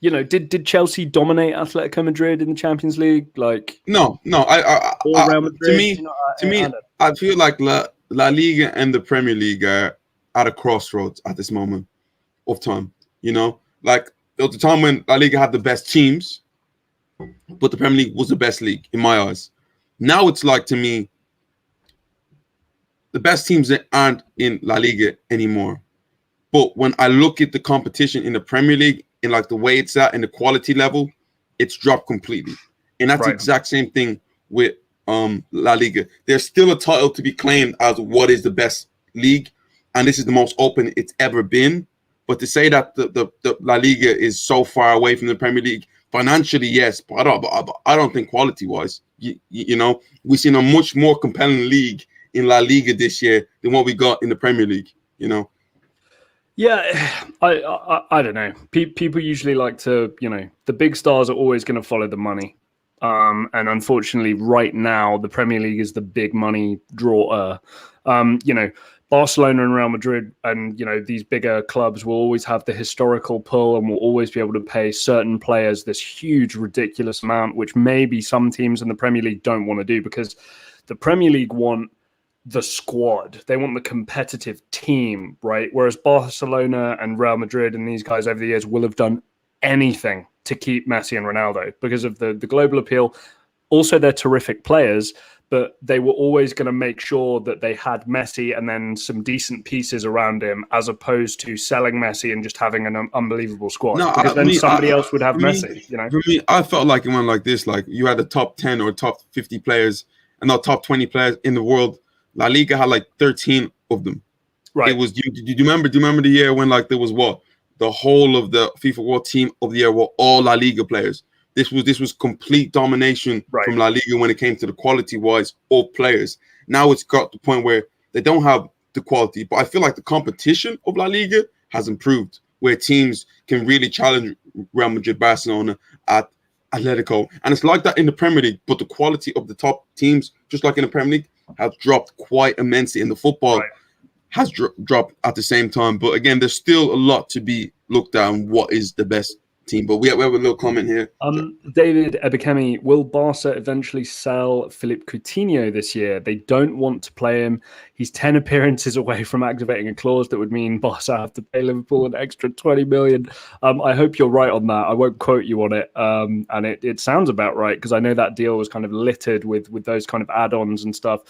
Did Chelsea dominate Atletico Madrid in the Champions League? Like, no. Real Madrid, to me, I feel like La Liga and the Premier League are at a crossroads at this moment of time. Like there was a time when La Liga had the best teams, but the Premier League was the best league in my eyes. Now it's like, to me, the best teams aren't in La Liga anymore. But when I look at the competition in the Premier League, in like the way it's at and the quality level, it's dropped completely. And that's the exact same thing with La Liga. There's still a title to be claimed as what is the best league, and this is the most open it's ever been. But to say that the La Liga is so far away from the Premier League, financially, yes, but I don't think quality-wise. We've seen a much more compelling league in La Liga this year than what we got in the Premier League. Yeah, I don't know. People usually like to, the big stars are always going to follow the money. And unfortunately, right now, the Premier League is the big money drawer. Barcelona and Real Madrid and, these bigger clubs will always have the historical pull and will always be able to pay certain players this huge, ridiculous amount, which maybe some teams in the Premier League don't want to do, because the Premier League want the squad. They want the competitive team, right? Whereas Barcelona and Real Madrid and these guys over the years will have done anything to keep Messi and Ronaldo because of the global appeal. Also, they're terrific players, but they were always going to make sure that they had Messi and then some decent pieces around him, as opposed to selling Messi and just having an unbelievable squad. No, because then somebody else would have Messi. For me, I felt like it went like this: like you had the top 10 or top 50 players, and not top 20 players in the world. La Liga had like 13 of them. Right. It was. Do you remember? Do you remember the year when like there was the whole of the FIFA World Team of the year were all La Liga players? This was complete domination from La Liga when it came to the quality-wise of players. Now it's got to the point where they don't have the quality, but I feel like the competition of La Liga has improved, where teams can really challenge Real Madrid, Barcelona, at Atletico. And it's like that in the Premier League, but the quality of the top teams, just like in the Premier League, has dropped quite immensely, and the football has dropped at the same time. But again, there's still a lot to be looked at on what is the best team. But we have a little comment here. David Ebekemi, will Barca eventually sell Philippe Coutinho this year? They don't want to play him. He's 10 appearances away from activating a clause that would mean Barca have to pay Liverpool an extra 20 million. I hope you're right on that. I won't quote you on it. And it sounds about right, because I know that deal was kind of littered with those kind of add-ons and stuff.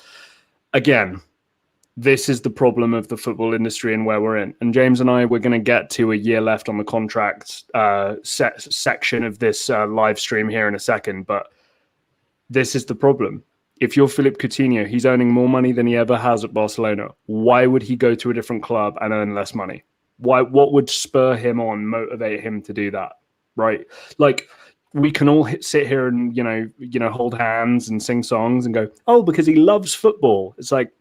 Again, this is the problem of the football industry and where we're in. And James and I, we're going to get to a year left on the contract section of this live stream here in a second. But this is the problem. If you're Philippe Coutinho, he's earning more money than he ever has at Barcelona. Why would he go to a different club and earn less money? What would spur him on, motivate him to do that? Right? Like, we can all sit here and, hold hands and sing songs and go, oh, because he loves football. It's like,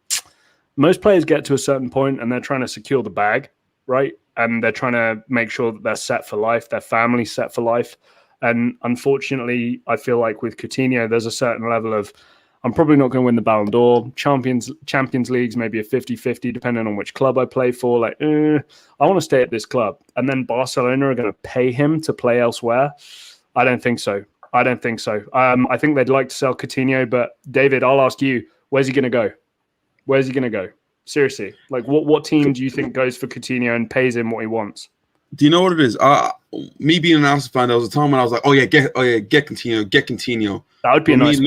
most players get to a certain point and they're trying to secure the bag, right? And they're trying to make sure that they're set for life, their family's set for life. And unfortunately, I feel like with Coutinho, there's a certain level of, I'm probably not going to win the Ballon d'Or. Champions Leagues, maybe a 50-50, depending on which club I play for. Like, I want to stay at this club. And then Barcelona are going to pay him to play elsewhere. I don't think so. I think they'd like to sell Coutinho, but David, I'll ask you, where's he going to go? Where's he going to go? Seriously, like what team do you think goes for Coutinho and pays him what he wants? Do you know what it is? Me being an Arsenal fan, there was a time when I was like, get Coutinho. That would be a nice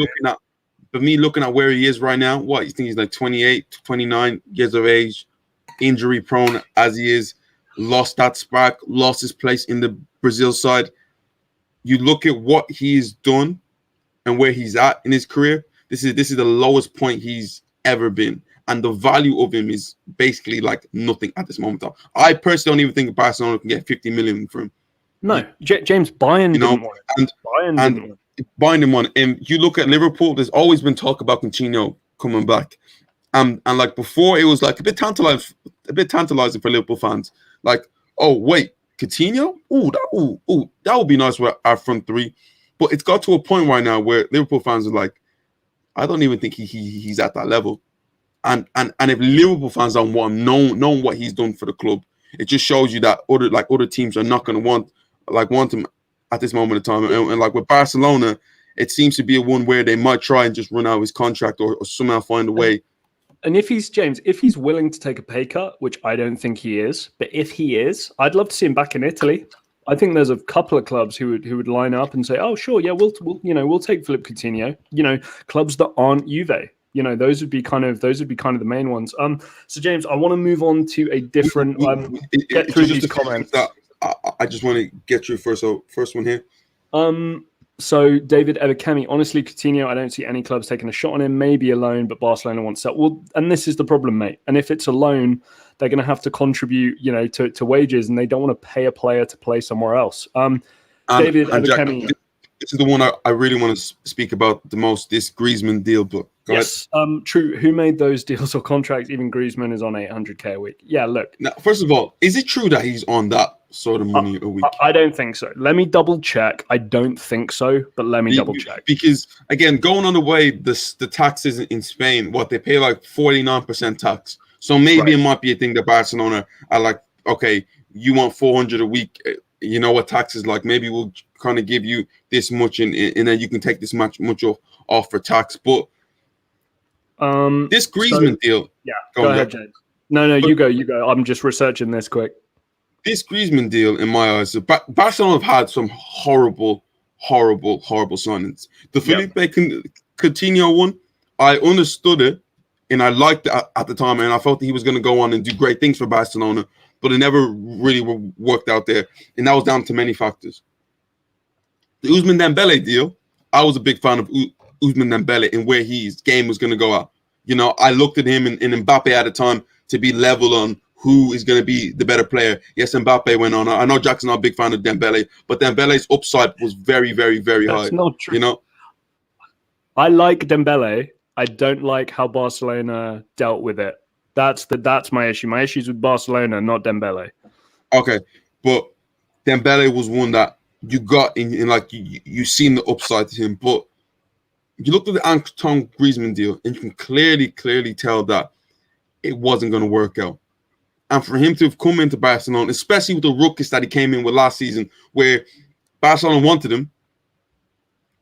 But me looking at where he is right now, what, you think he's like 28, 29 years of age, injury prone as he is, lost that spark, lost his place in the Brazil side. You look at what he's done and where he's at in his career. This is the lowest point he's ever been, and the value of him is basically like nothing at this moment. I personally don't even think Barcelona can get 50 million for him. No, James, Bayern didn't want it. Bayern didn't want it. And you look at Liverpool, there's always been talk about Coutinho coming back, and like before, it was like a bit tantalizing for Liverpool fans. Like, oh wait, Coutinho, that would be nice with our front three. But it's got to a point right now where Liverpool fans are like, I don't even think he's at that level. And if Liverpool fans don't want him, knowing what he's done for the club, it just shows you that other teams are not going to want him at this moment in time. And like with Barcelona, it seems to be a one where they might try and just run out his contract or somehow find a way. And if he's willing to take a pay cut, which I don't think he is, but if he is, I'd love to see him back in Italy. I think there's a couple of clubs who would line up and say, "Oh, sure, yeah, we'll take Philippe Coutinho." Clubs that aren't Juve. Those would be kind of the main ones. So James, I want to move on to a different. Get through these comments. I just want to get through first. So first one here. So David Ebekemi, honestly, Coutinho, I don't see any clubs taking a shot on him. Maybe a loan, but Barcelona wants that. Well, and this is the problem, mate. And if it's a loan, they're going to have to contribute, to wages, and they don't want to pay a player to play somewhere else. David Ebekemi. Jack, this is the one I really want to speak about the most. This Griezmann deal, but yes, true. Who made those deals or contracts? Even Griezmann is on $800K a week. Yeah, look. Now, first of all, is it true that he's on that sort of money a week? I don't think so. Let me double check. I don't think so, but let me double check. Because again, going on the way, the taxes in Spain, they pay like 49% tax. So maybe It might be a thing that Barcelona are like, okay, you want 400 a week. You know what tax is like. Maybe we'll kind of give you this much, and then you can take this much off for tax. But this Griezmann deal. Yeah, go ahead, James. No, you go. I'm just researching this quick. This Griezmann deal, in my eyes, Barcelona have had some horrible signings. The Felipe Coutinho one, I understood it, and I liked it at the time, and I felt that he was going to go on and do great things for Barcelona, but it never really worked out there, and that was down to many factors. The Ousmane Dembele deal, I was a big fan of Ousmane Dembele and where his game was going to go out. I looked at him and MBAPPE at the time to be level on who is going to be the better player. Yes, MBAPPE went on. I know Jackson's not a big fan of Dembele, but Dembele's upside was very, very, very high. That's not true. I like Dembele. I don't like how Barcelona dealt with it. That's my issue. My issue is with Barcelona, not Dembele. Okay, but Dembele was one that you got in like you seen the upside to him, but you looked at the Antoine Griezmann deal, and you can clearly tell that it wasn't going to work out. And for him to have come into Barcelona, especially with the ruckus that he came in with last season, where Barcelona wanted him,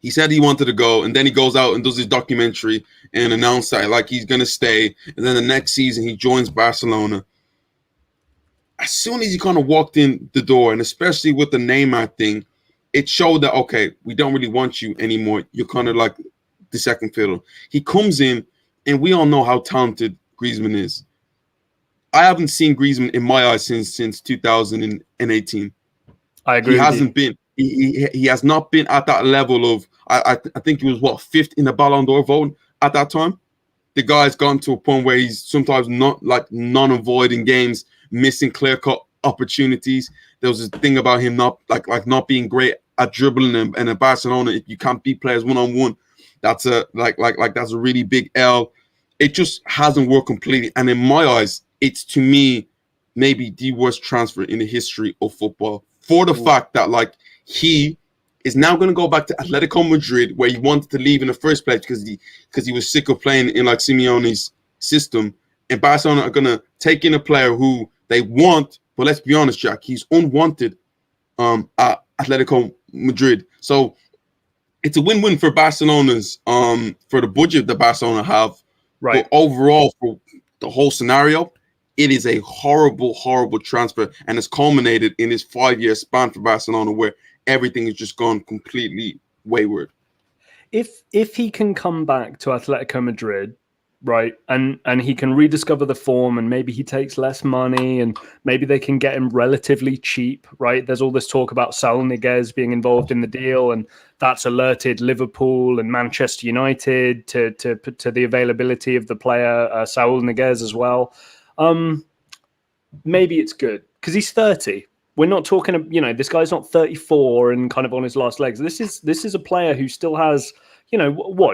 he said he wanted to go, and then he goes out and does his documentary and announced that like he's going to stay. And then the next season, he joins Barcelona. As soon as he kind of walked in the door, and especially with the Neymar thing, it showed that, okay, we don't really want you anymore. You're kind of like the second fiddle. He comes in, and we all know how talented Griezmann is. I haven't seen Griezmann in my eyes since 2018. I agree. He hasn't been. He has not been at that level of. I think he was fifth in the Ballon d'Or vote at that time. The guy's gone to a point where he's sometimes not like non-avoiding games, missing clear-cut opportunities. There was this thing about him not being great at dribbling, and in Barcelona, if you can't beat players one-on-one, that's that's a really big L. It just hasn't worked completely, and in my eyes, it's to me maybe the worst transfer in the history of football for the fact that he is now going to go back to Atletico Madrid, where he wanted to leave in the first place because he was sick of playing in Simeone's system, and Barcelona are going to take in a player who they want, but let's be honest, Jack, he's unwanted at Atletico Madrid. So it's a win-win for Barcelona's for the budget that Barcelona have, right? But overall, for the whole scenario, it is a horrible transfer, and it's culminated in this 5-year span for Barcelona where everything has just gone completely wayward. If he can come back to Atletico Madrid, right, and he can rediscover the form, and maybe he takes less money, and maybe they can get him relatively cheap, right? There's all this talk about Saúl Niguez being involved in the deal, and that's alerted Liverpool and Manchester United to the availability of the player Saúl Niguez as well. Maybe it's good because he's 30. We're not talking, this guy's not 34 and kind of on his last legs. This is a player who still has,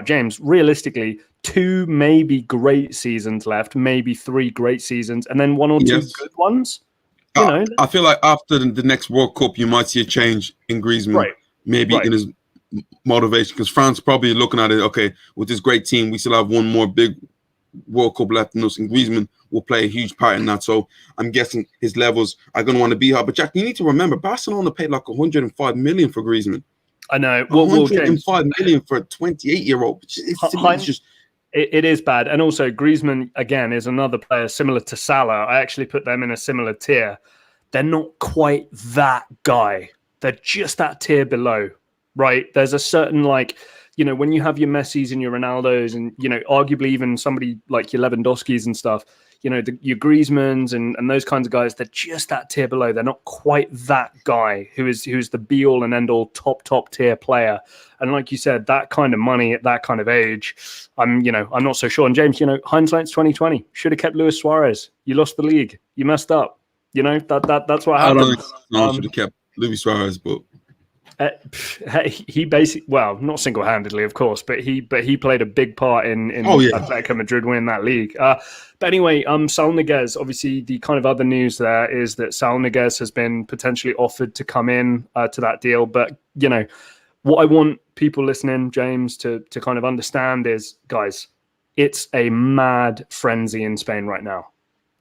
James, realistically, 2 maybe great seasons left, maybe 3 great seasons, and then 1 or 2 good ones. I feel like after the next World Cup, you might see a change in Griezmann, maybe in his motivation, because France probably looking at it, okay, with this great team, we still have one more big World Cup left in us, and Griezmann will play a huge part in that. So I'm guessing his levels are going to want to be high. But Jack, you need to remember, Barcelona paid like 105 million for Griezmann. I know. 105 million for a 28-year-old. It's just. It is bad. And also Griezmann, again, is another player similar to Salah. I actually put them in a similar tier. They're not quite that guy. They're just that tier below, right? There's a certain, like, when you have your Messis and your Ronaldos and, arguably even somebody like your Lewandowskis and stuff, your Griezmanns and those kinds of guys, they're just that tier below. They're not quite that guy who's the be-all and end-all top tier player. And like you said, that kind of money at that kind of age, I'm not so sure. And James, hindsight's 2020. Should have kept Luis Suarez. You lost the league. You messed up. That's what happened. I don't think should have kept Luis Suarez, but he basically, well, not single-handedly, of course, but he played a big part in Atletico Madrid winning that league. But anyway, Saúl Niguez, obviously the kind of other news there is that Saúl Niguez has been potentially offered to come in to that deal. But, what I want people listening, James, to kind of understand is, guys, it's a mad frenzy in Spain right now.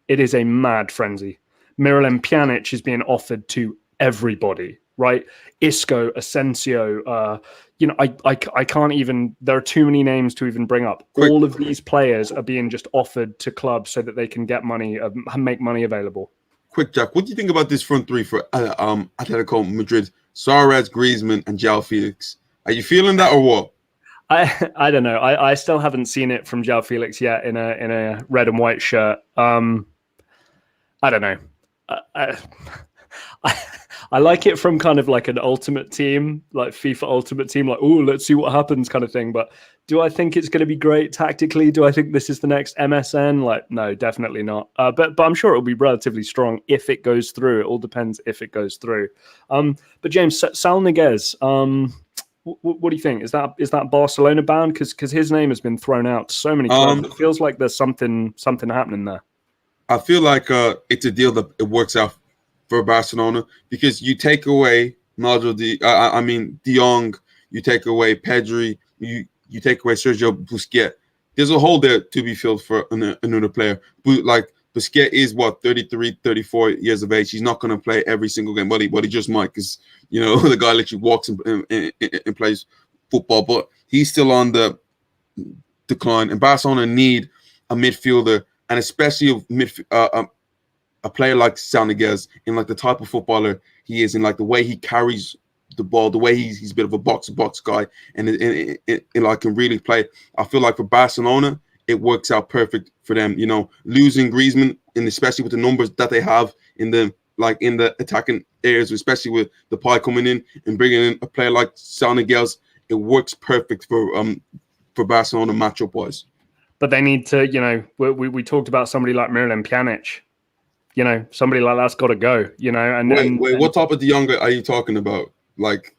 It is a mad frenzy. Miralem Pjanic is being offered to everybody. Right, Isco, Asensio. I can't even. There are too many names to even bring up. All of these players are being just offered to clubs so that they can get money, make money available. Quick, Jack, what do you think about this front three for Atletico Madrid? Suarez, Griezmann, and João Felix. Are you feeling that or what? I don't know. I still haven't seen it from João Felix yet in a red and white shirt. I don't know. I like it from kind of like an ultimate team, like FIFA ultimate team, like, oh, let's see what happens kind of thing. But do I think it's going to be great tactically? Do I think this is the next MSN? Like, no, definitely not. But I'm sure it'll be relatively strong if it goes through. It all depends if it goes through. But James, Saúl Niguez, what do you think? Is that Barcelona bound? Because his name has been thrown out to so many clubs. It feels like there's something happening there. I feel like it's a deal that it works out for Barcelona, because you take away De Jong, you take away Pedri, you take away Sergio Busquets. There's a hole there to be filled for another player. Like Busquets is 33, 34 years of age. He's not going to play every single game, but he just might, because the guy literally walks and plays football. But he's still on the decline, and Barcelona need a midfielder, and especially a player like Saúl Niguez, in like the type of footballer he is, in like the way he carries the ball, the way he's a bit of a box-to-box guy, and like can really play. I feel like for Barcelona, it works out perfect for them. Losing Griezmann, and especially with the numbers that they have in the attacking areas, especially with the Depay coming in and bringing in a player like Saúl Niguez, it works perfect for Barcelona matchup wise. But they need to, we talked about somebody like Miralem Pjanic. Somebody like that's got to go. Wait, what type of De Jong are you talking about? Like,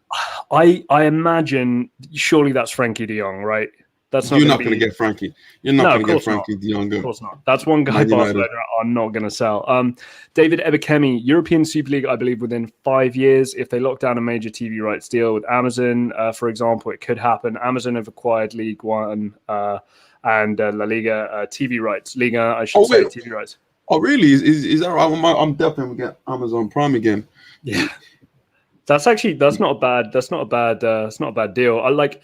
I imagine surely that's Frankie De Jong, right? You're not going to get Frankie. You're not going to get Frankie De Jong. Of course not. That's one guy Barcelona are not going to sell. David Ebekemi, European Super League, I believe within 5 years, if they lock down a major TV rights deal with Amazon, for example, it could happen. Amazon have acquired League One and La Liga TV rights. Liga, I should say, TV rights. Oh, really? Is that right? I'm definitely gonna get Amazon Prime again. Yeah, that's not a bad deal. I like.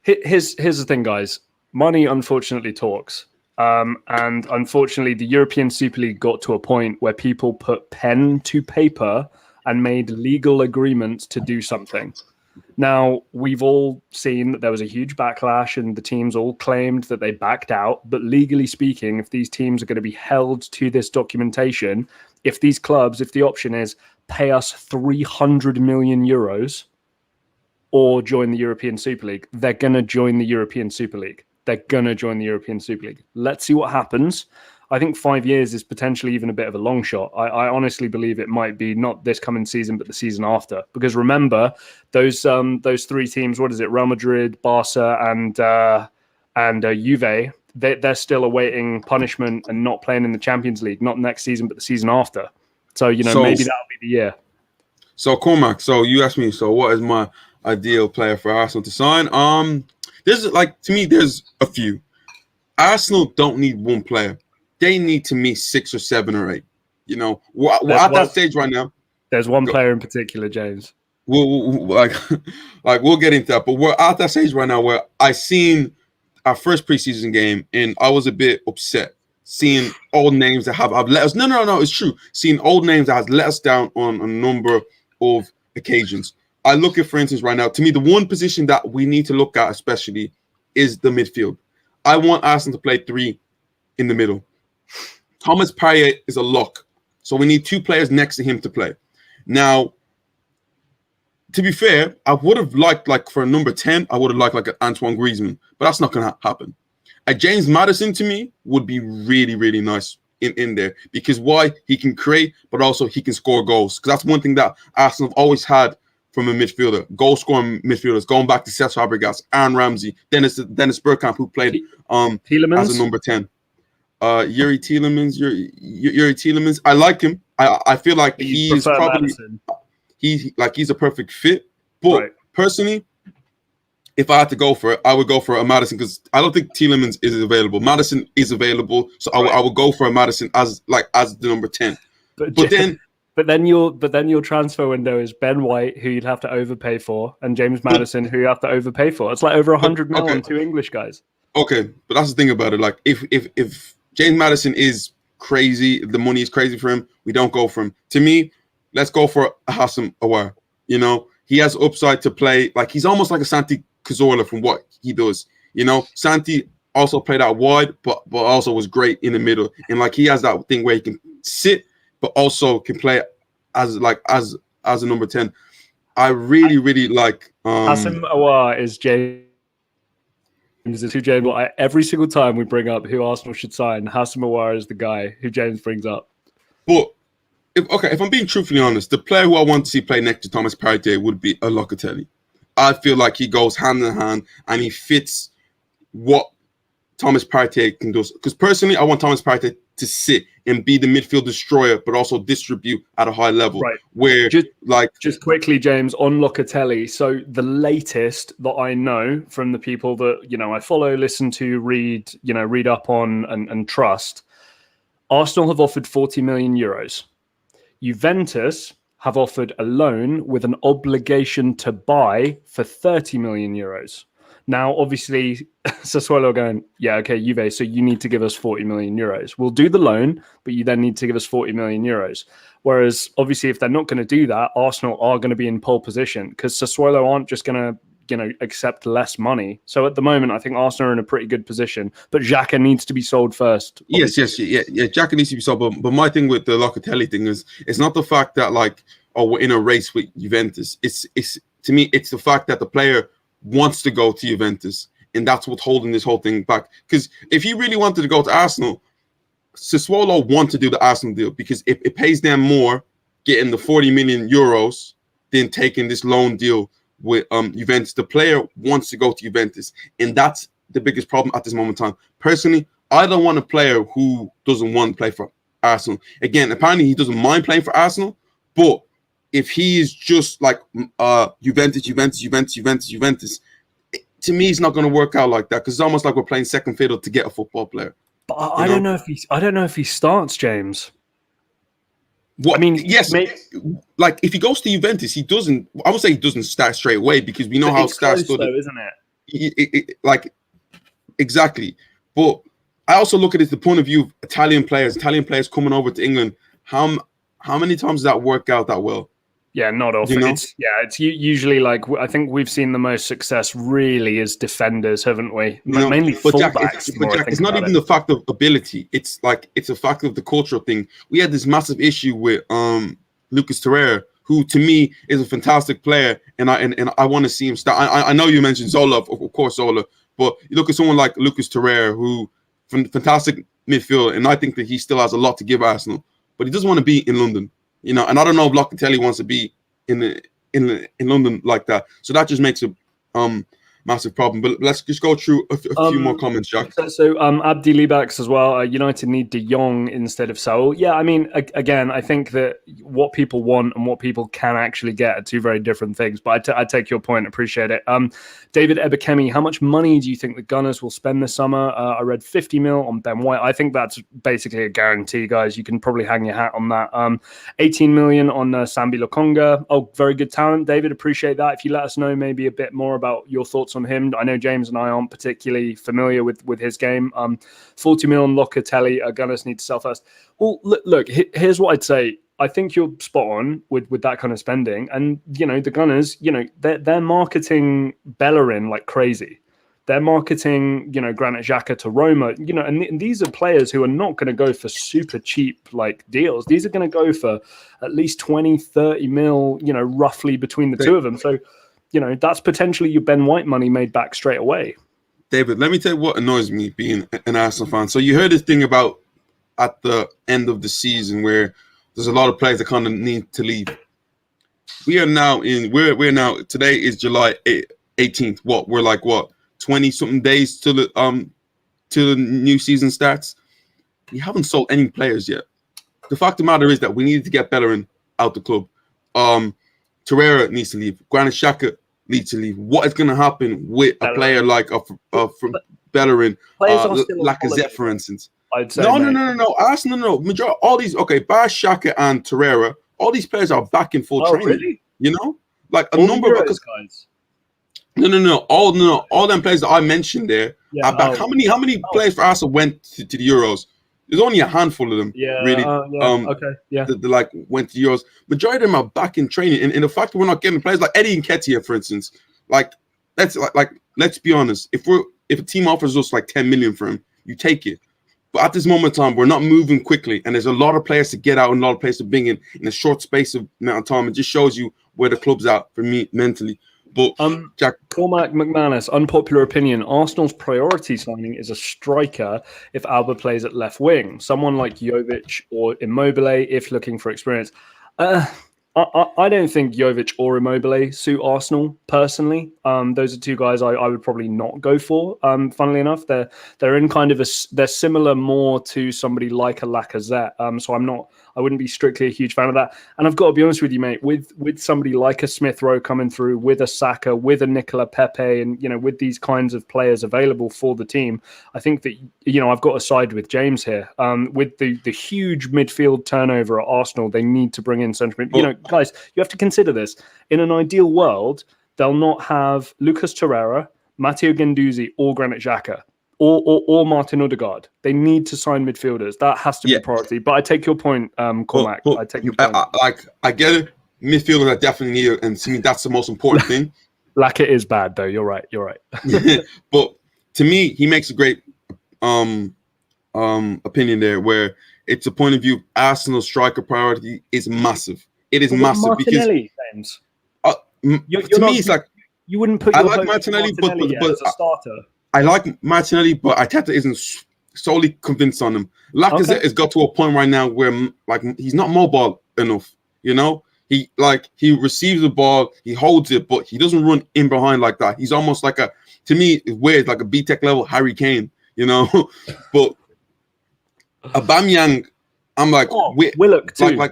Here's the thing, guys. Money unfortunately talks, and unfortunately, the European Super League got to a point where people put pen to paper and made legal agreements to do something. Now, we've all seen that there was a huge backlash and the teams all claimed that they backed out. But legally speaking, if these teams are going to be held to this documentation, if these clubs, if the option is pay us 300 million euros or join the European Super League, they're going to join the European Super League. Let's see what happens. I think 5 years is potentially even a bit of a long shot. I honestly believe it might be not this coming season, but the season after. Because remember, those three teams, what is it, Real Madrid, Barca, and Juve, they're still awaiting punishment and not playing in the Champions League, not next season, but the season after. So, maybe that'll be the year. So, Cormac, so you asked me, so what is my ideal player for Arsenal to sign? To me, there's a few. Arsenal don't need one player. They need to meet 6 or 7 or 8. We're at that stage right now. There's one player in particular, James. We'll get into that, but we're at that stage right now where I seen our first preseason game and I was a bit upset seeing old names that have let us. No, it's true. Seeing old names that has let us down on a number of occasions. I look at, for instance, right now, to me, the one position that we need to look at especially is the midfield. I want Arsenal to play 3 in the middle. Thomas Partey is a lock, so we need 2 players next to him to play. Now, to be fair, I would have liked, for number 10, I would have liked an Antoine Griezmann, but that's not going to happen. A James Maddison, to me, would be really, really nice in there because why? He can create, but also he can score goals. Because that's one thing that Arsenal have always had from a midfielder, goal-scoring midfielders, going back to Cesc Fabregas, Aaron Ramsey, Dennis Bergkamp, who played as a number 10. Yuri Tielemans. Yuri Tielemans. I like him. I feel like he's probably Madison. He's a perfect fit. But personally, if I had to go for it, I would go for a Madison because I don't think Tielemans is available. Madison is available, so I would go for a Madison as the number 10. But then your transfer window is Ben White, who you'd have to overpay for, and James Maddison, who you have to overpay for. It's like over 100 mil on 2 English guys. Okay, but that's the thing about it. Like if James Maddison is crazy, the money is crazy for him, we don't go for him. To me, let's go for Hudson-Odoi. He has upside to play. He's almost like a Santi Cazorla from what he does. Santi also played out wide, but also was great in the middle. And he has that thing where he can sit, but also can play as a number 10. I really, really like Hudson-Odoi is James. Every single time we bring up who Arsenal should sign, Hudson-Odoi is the guy who James brings up. But if I'm being truthfully honest, the player who I want to see play next to Thomas Partey would be a Locatelli. I feel like he goes hand in hand and he fits what Thomas Partey can do. Because personally, I want Thomas Partey to sit and be the midfield destroyer, but also distribute at a high level. Right. Where just quickly, James, on Locatelli. So the latest that I know from the people that I follow, listen to, read up on, and trust, Arsenal have offered 40 million euros. Juventus have offered a loan with an obligation to buy for 30 million euros. Now, obviously, Sassuolo are going, yeah, okay, Juve, so you need to give us 40 million euros. We'll do the loan, but you then need to give us 40 million euros. Whereas, obviously, if they're not going to do that, Arsenal are going to be in pole position because Sassuolo aren't just going to accept less money. So at the moment, I think Arsenal are in a pretty good position. But Xhaka needs to be sold first. Obviously. Yes. Xhaka needs to be sold. But my thing with the Locatelli thing is, it's not the fact that we're in a race with Juventus. It's to me, it's the fact that the player wants to go to Juventus, and that's what's holding this whole thing back. Because if he really wanted to go to Arsenal, Sassuolo want to do the Arsenal deal because it pays them more getting the 40 million euros than taking this loan deal with Juventus. The player wants to go to Juventus, and that's the biggest problem at this moment in time. Personally, I don't want a player who doesn't want to play for Arsenal. Again, apparently he doesn't mind playing for Arsenal, but if he is just Juventus, to me, it's not going to work out like that because it's almost like we're playing second fiddle to get a football player. But I don't know if he starts, James. What? I mean, yes. If he goes to Juventus, he doesn't. I would say he doesn't start straight away because we know how stars stood, isn't it? Exactly. But I also look at it the point of view of Italian players coming over to England. How many times does that work out that well? Yeah, not often. It's usually I think we've seen the most success really as defenders, haven't we? Mainly fullbacks. It's not even the fact of ability. It's a fact of the cultural thing. We had this massive issue with Lucas Torreira, who to me is a fantastic player, and I want to see him start. I know you mentioned Zola, of course Zola, but you look at someone like Lucas Torreira, who fantastic midfield, and I think that he still has a lot to give Arsenal, but he doesn't want to be in London. And I don't know if Locatelli wants to be in London like that. So that just makes it massive problem. But let's just go through a few more comments, Jack. So Abdi Libax as well. United need De Jong instead of Saúl. Yeah, I mean, again, I think that what people want and what people can actually get are two very different things. But I take your point. Appreciate it. David Ebekemi, how much money do you think the Gunners will spend this summer? I read 50 mil on Ben White. I think that's basically a guarantee, guys. You can probably hang your hat on that. 18 million on Sambi Lokonga. Oh, very good talent, David. Appreciate that. If you let us know maybe a bit more about your thoughts on him. I know James and I aren't particularly familiar with his game. 40 million on Locatelli. Gunners need to sell first. Well, look, here's what I'd say. I think you're spot on with that kind of spending. And, the Gunners, they're marketing Bellerin like crazy. They're marketing, Granit Xhaka to Roma, and these are players who are not going to go for super cheap like deals. These are going to go for at least 20, 30 mil, roughly between the two of them. So, that's potentially your Ben White money made back straight away. David, let me tell you what annoys me being an Arsenal fan. So you heard this thing about at the end of the season where there's a lot of players that kind of need to leave. We're now, today is July 18th. We're like 20 something days till the new season starts. We haven't sold any players yet. The fact of the matter is that we need to get Bellerin out the club. Torreira needs to leave. Granit Xhaka needs to leave. What is going to happen with a player like from Bellerin, Lacazette, for instance? I'd say no. Arsenal, no. Majority, all these, bar Xhaka and Torreira, all these players are back in full training. Really? Like a number of guys. No. All them players that I mentioned there are back. How many players for Arsenal went to the Euros? There's only a handful of them, really. That went to the Euros. Majority of them are back in training, and the fact that we're not getting players like Eddie Nketiah, for instance, let's be honest. If a team offers us like 10 million for him, you take it. But at this moment in time, we're not moving quickly, and there's a lot of players to get out and a lot of players to bring in a short space of amount of time. It just shows you where the club's at for me mentally. But Jack, Cormac McManus, unpopular opinion. Arsenal's priority signing is a striker if Alba plays at left wing. Someone like Jovic or Immobile if looking for experience. I don't think Jovic or Immobile suit Arsenal personally. Those are two guys I would probably not go for. Funnily enough, they're in kind of they're similar more to somebody like a Lacazette. So I wouldn't be strictly a huge fan of that. And I've got to be honest with you, mate, with somebody like a Smith Rowe coming through, with a Saka, with a Nicola Pepe, and with these kinds of players available for the team, I think that I've got to side with James here. With the huge midfield turnover at Arsenal, they need to bring in centre mid. Guys, you have to consider this. In an ideal world, they'll not have Lucas Torreira, Matteo Guendouzi, or Granit Xhaka. Or Martin Odegaard. They need to sign midfielders. That has to be a priority. But I take your point, Cormac. I take your point. I get it. Midfielders are definitely needed, and to me, that's the most important thing. Lacazette is bad, though. You're right. But to me, he makes a great opinion there, where it's a point of view. Arsenal's striker priority is massive. It is massive Martinelli, James. To me, it's like you wouldn't put. I like Martinelli, but as a starter. I like Martinelli, but Arteta isn't solely convinced on him. Lacazette has got to a point right now where he's not mobile enough. He receives the ball, he holds it, but he doesn't run in behind like that. He's almost like to me, it's weird, like a B-Tech level Harry Kane. But Aubameyang, I'm like, Willock too. To make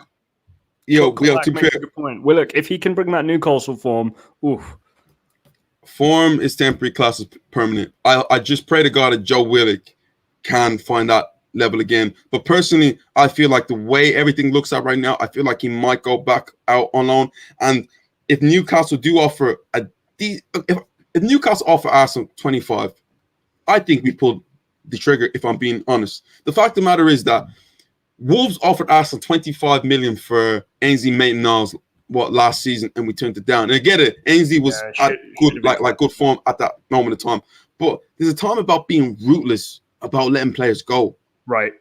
a good point. Willock, if he can bring that Newcastle form, oof. Form is temporary, class is permanent. I just pray to God that Joe Willock can find that level again. But personally, I feel like the way everything looks at right now, I feel like he might go back out on loan. And if Newcastle do offer if Newcastle offer Arsenal 25, I think we pulled the trigger, if I'm being honest. The fact of the matter is that Wolves offered Arsenal 25 million for Ainsley Maitland-Niles last season, and we turned it down. And I get it, Ainsley was at good form at that moment of time. But there's a time about being ruthless, about letting players go. Right.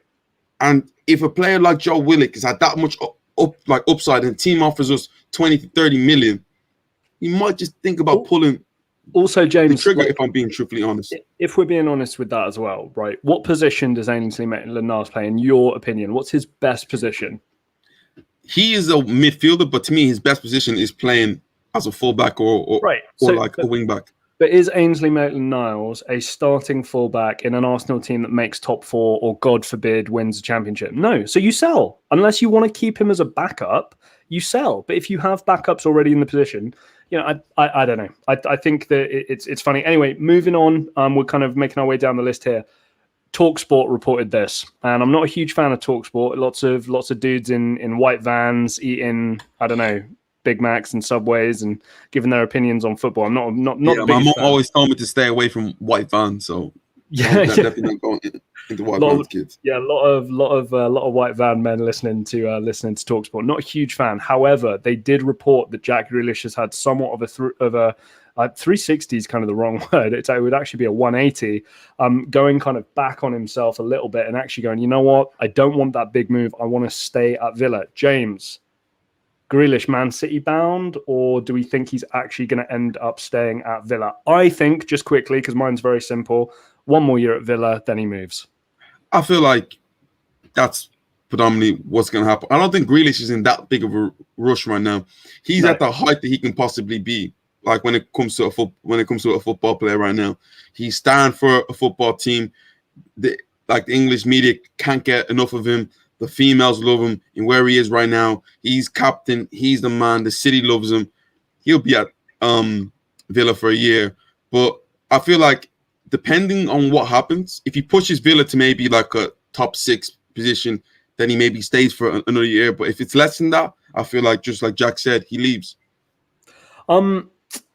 And if a player like Joe Willock is at that much upside and team offers us 20 to 30 million, you might just think about pulling also, James, the trigger, if I'm being truthfully honest. If we're being honest with that as well, right? What position does Ainsley Maitland-Niles play in your opinion? What's his best position? He is a midfielder, but to me, his best position is playing as a fullback or a wing back. But is Ainsley Maitland-Niles a starting fullback in an Arsenal team that makes top four or, God forbid, wins a championship? No. So you sell. Unless you want to keep him as a backup, you sell. But if you have backups already in the position, I don't know. I think that it's funny. Anyway, moving on. We're kind of making our way down the list here. TalkSport reported this, and I'm not a huge fan of TalkSport. Lots of dudes in white vans eating, I don't know, Big Macs and Subways and giving their opinions on football. I'm not. Yeah, my mom always told me to stay away from white vans, so definitely not going into white vans, kids. Yeah, a lot of white van men listening to TalkSport. Not a huge fan. However, they did report that Jack Grealish has had somewhat of a 360 is kind of the wrong word. It would actually be a 180, going kind of back on himself a little bit and actually going, you know what? I don't want that big move. I want to stay at Villa. James, Grealish Man City bound, or do we think he's actually going to end up staying at Villa? I think, just quickly, because mine's very simple, 1 more year at Villa, then he moves. I feel like that's predominantly what's going to happen. I don't think Grealish is in that big of a rush right now. He's at the height that he can possibly be. Like when it comes to a football player right now, he's starring for a football team. The English media can't get enough of him. The females love him, and where he is right now, he's captain. He's the man. The city loves him. He'll be at Villa for a year, but I feel like depending on what happens, if he pushes Villa to maybe like a top 6 position, then he maybe stays for another year. But if it's less than that, I feel like just like Jack said, he leaves.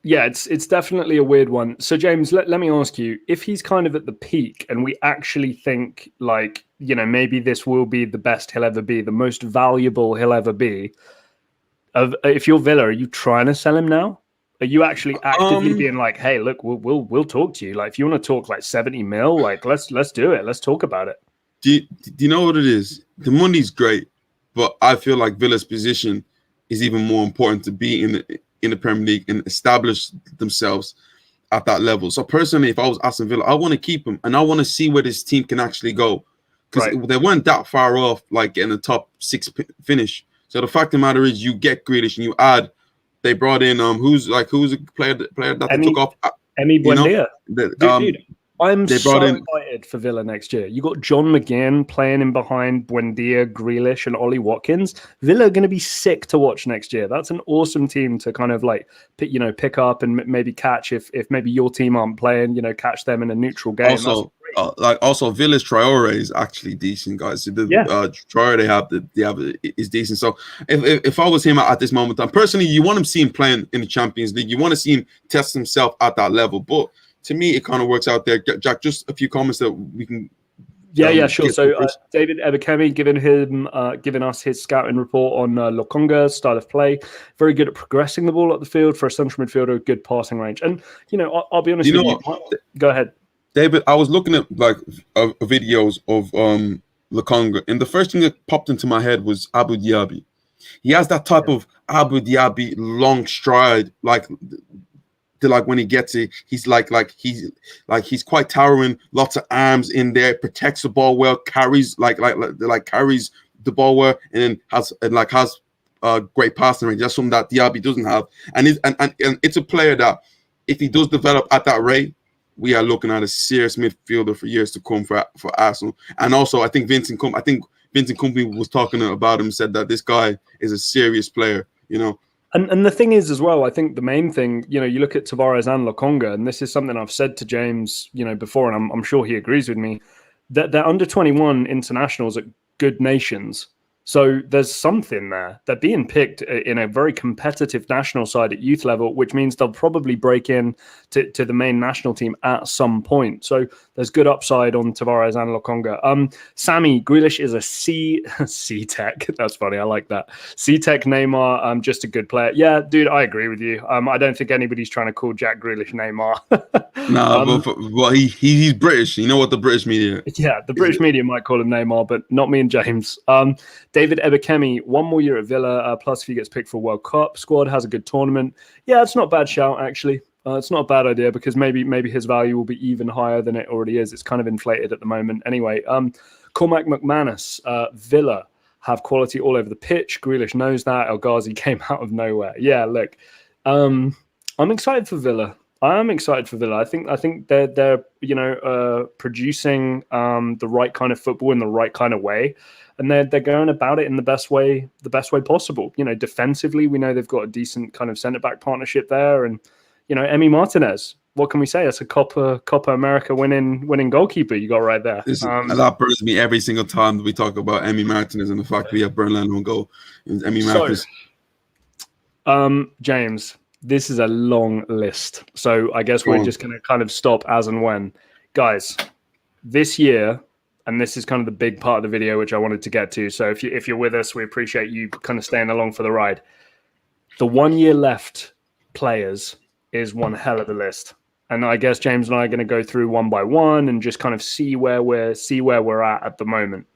Yeah, it's definitely a weird one. So, James, let me ask you, if he's kind of at the peak and we actually think, like, maybe this will be the best he'll ever be, the most valuable he'll ever be, if you're Villa, are you trying to sell him now? Are you actually actively being like, hey, look, we'll talk to you? Like, if you want to talk like 70 mil, like, let's do it. Let's talk about it. Do you know what it is? The money's great, but I feel like Villa's position is even more important to be in the Premier League and establish themselves at that level. So personally, if I was Aston Villa, I want to keep him and I want to see where this team can actually go, because they weren't that far off, like getting a top 6 finish. So the fact of the matter is, you get Grealish and you add. They brought in who's a player that they took off. Emi Buendia. Dude, I'm so excited for Villa next year. You got John McGinn playing in behind Buendia, Grealish, and Ollie Watkins. Villa are going to be sick to watch next year. That's an awesome team to kind of like pick up and maybe catch if maybe your team aren't playing. Catch them in a neutral game. Also, Villa's Traore is actually decent, guys. So Traore they have is decent. So if I was him at this moment, personally, you want to see him playing in the Champions League. You want to see him test himself at that level, but to me, it kind of works out there. Jack, just a few comments that we can. Yeah, sure. So David Ebekemi giving us his scouting report on Lokonga's style of play. Very good at progressing the ball up the field for a central midfielder, good passing range. And I'll be honest with you. Go ahead, David. I was looking at videos of Lokonga, and the first thing that popped into my head was Abu Dhabi. He has that type of Abu Dhabi long stride, like when he gets it, he's he's quite towering, lots of arms in there, protects the ball well, carries carries the ball well, and has great passing range. That's something that Diaby doesn't have, and it's a player that if he does develop at that rate, we are looking at a serious midfielder for years to come for Arsenal. And also, I think Vincent Kompany was talking about him, said that this guy is a serious player, And the thing is as well, I think the main thing, you look at Tavares and Lokonga, and this is something I've said to James, before, and I'm sure he agrees with me, that they're under 21 internationals at good nations. So there's something there. They're being picked in a very competitive national side at youth level, which means they'll probably break in to the main national team at some point. So there's good upside on Tavares and Lokonga. Sammy, Grealish is a C-Tech. That's funny. I like that. C-Tech Neymar, just a good player. Yeah, dude, I agree with you. I don't think anybody's trying to call Jack Grealish Neymar. No, he's British. You know what the British media... Yeah, the British media might call him Neymar, but not me and James. David Ebekemi, 1 more year at Villa, plus if he gets picked for World Cup. Squad has a good tournament. Yeah, it's not a bad shout, actually. It's not a bad idea because maybe his value will be even higher than it already is. It's kind of inflated at the moment. Anyway, Cormac McManus, Villa have quality all over the pitch. Grealish knows that. El Ghazi came out of nowhere. Yeah, look, I'm excited for Villa. I am excited for Villa. I think they're producing the right kind of football in the right kind of way, and they're going about it in the best way possible. Defensively, we know they've got a decent kind of centre back partnership there, and Emi Martinez. What can we say? It's a Copa America winning goalkeeper you got right there. That burns me every single time that we talk about Emi Martinez and the fact we have Burnley on goal. Emi Martinez. James, this is a long list, so I guess we're just going to kind of stop as and when. Guys, this year, and this is kind of the big part of the video which I wanted to get to, so if you're with us, we appreciate you kind of staying along for the ride. The 1 year left players is one hell of a list. And I guess James and I are going to go through one by one and just kind of see where we're at the moment.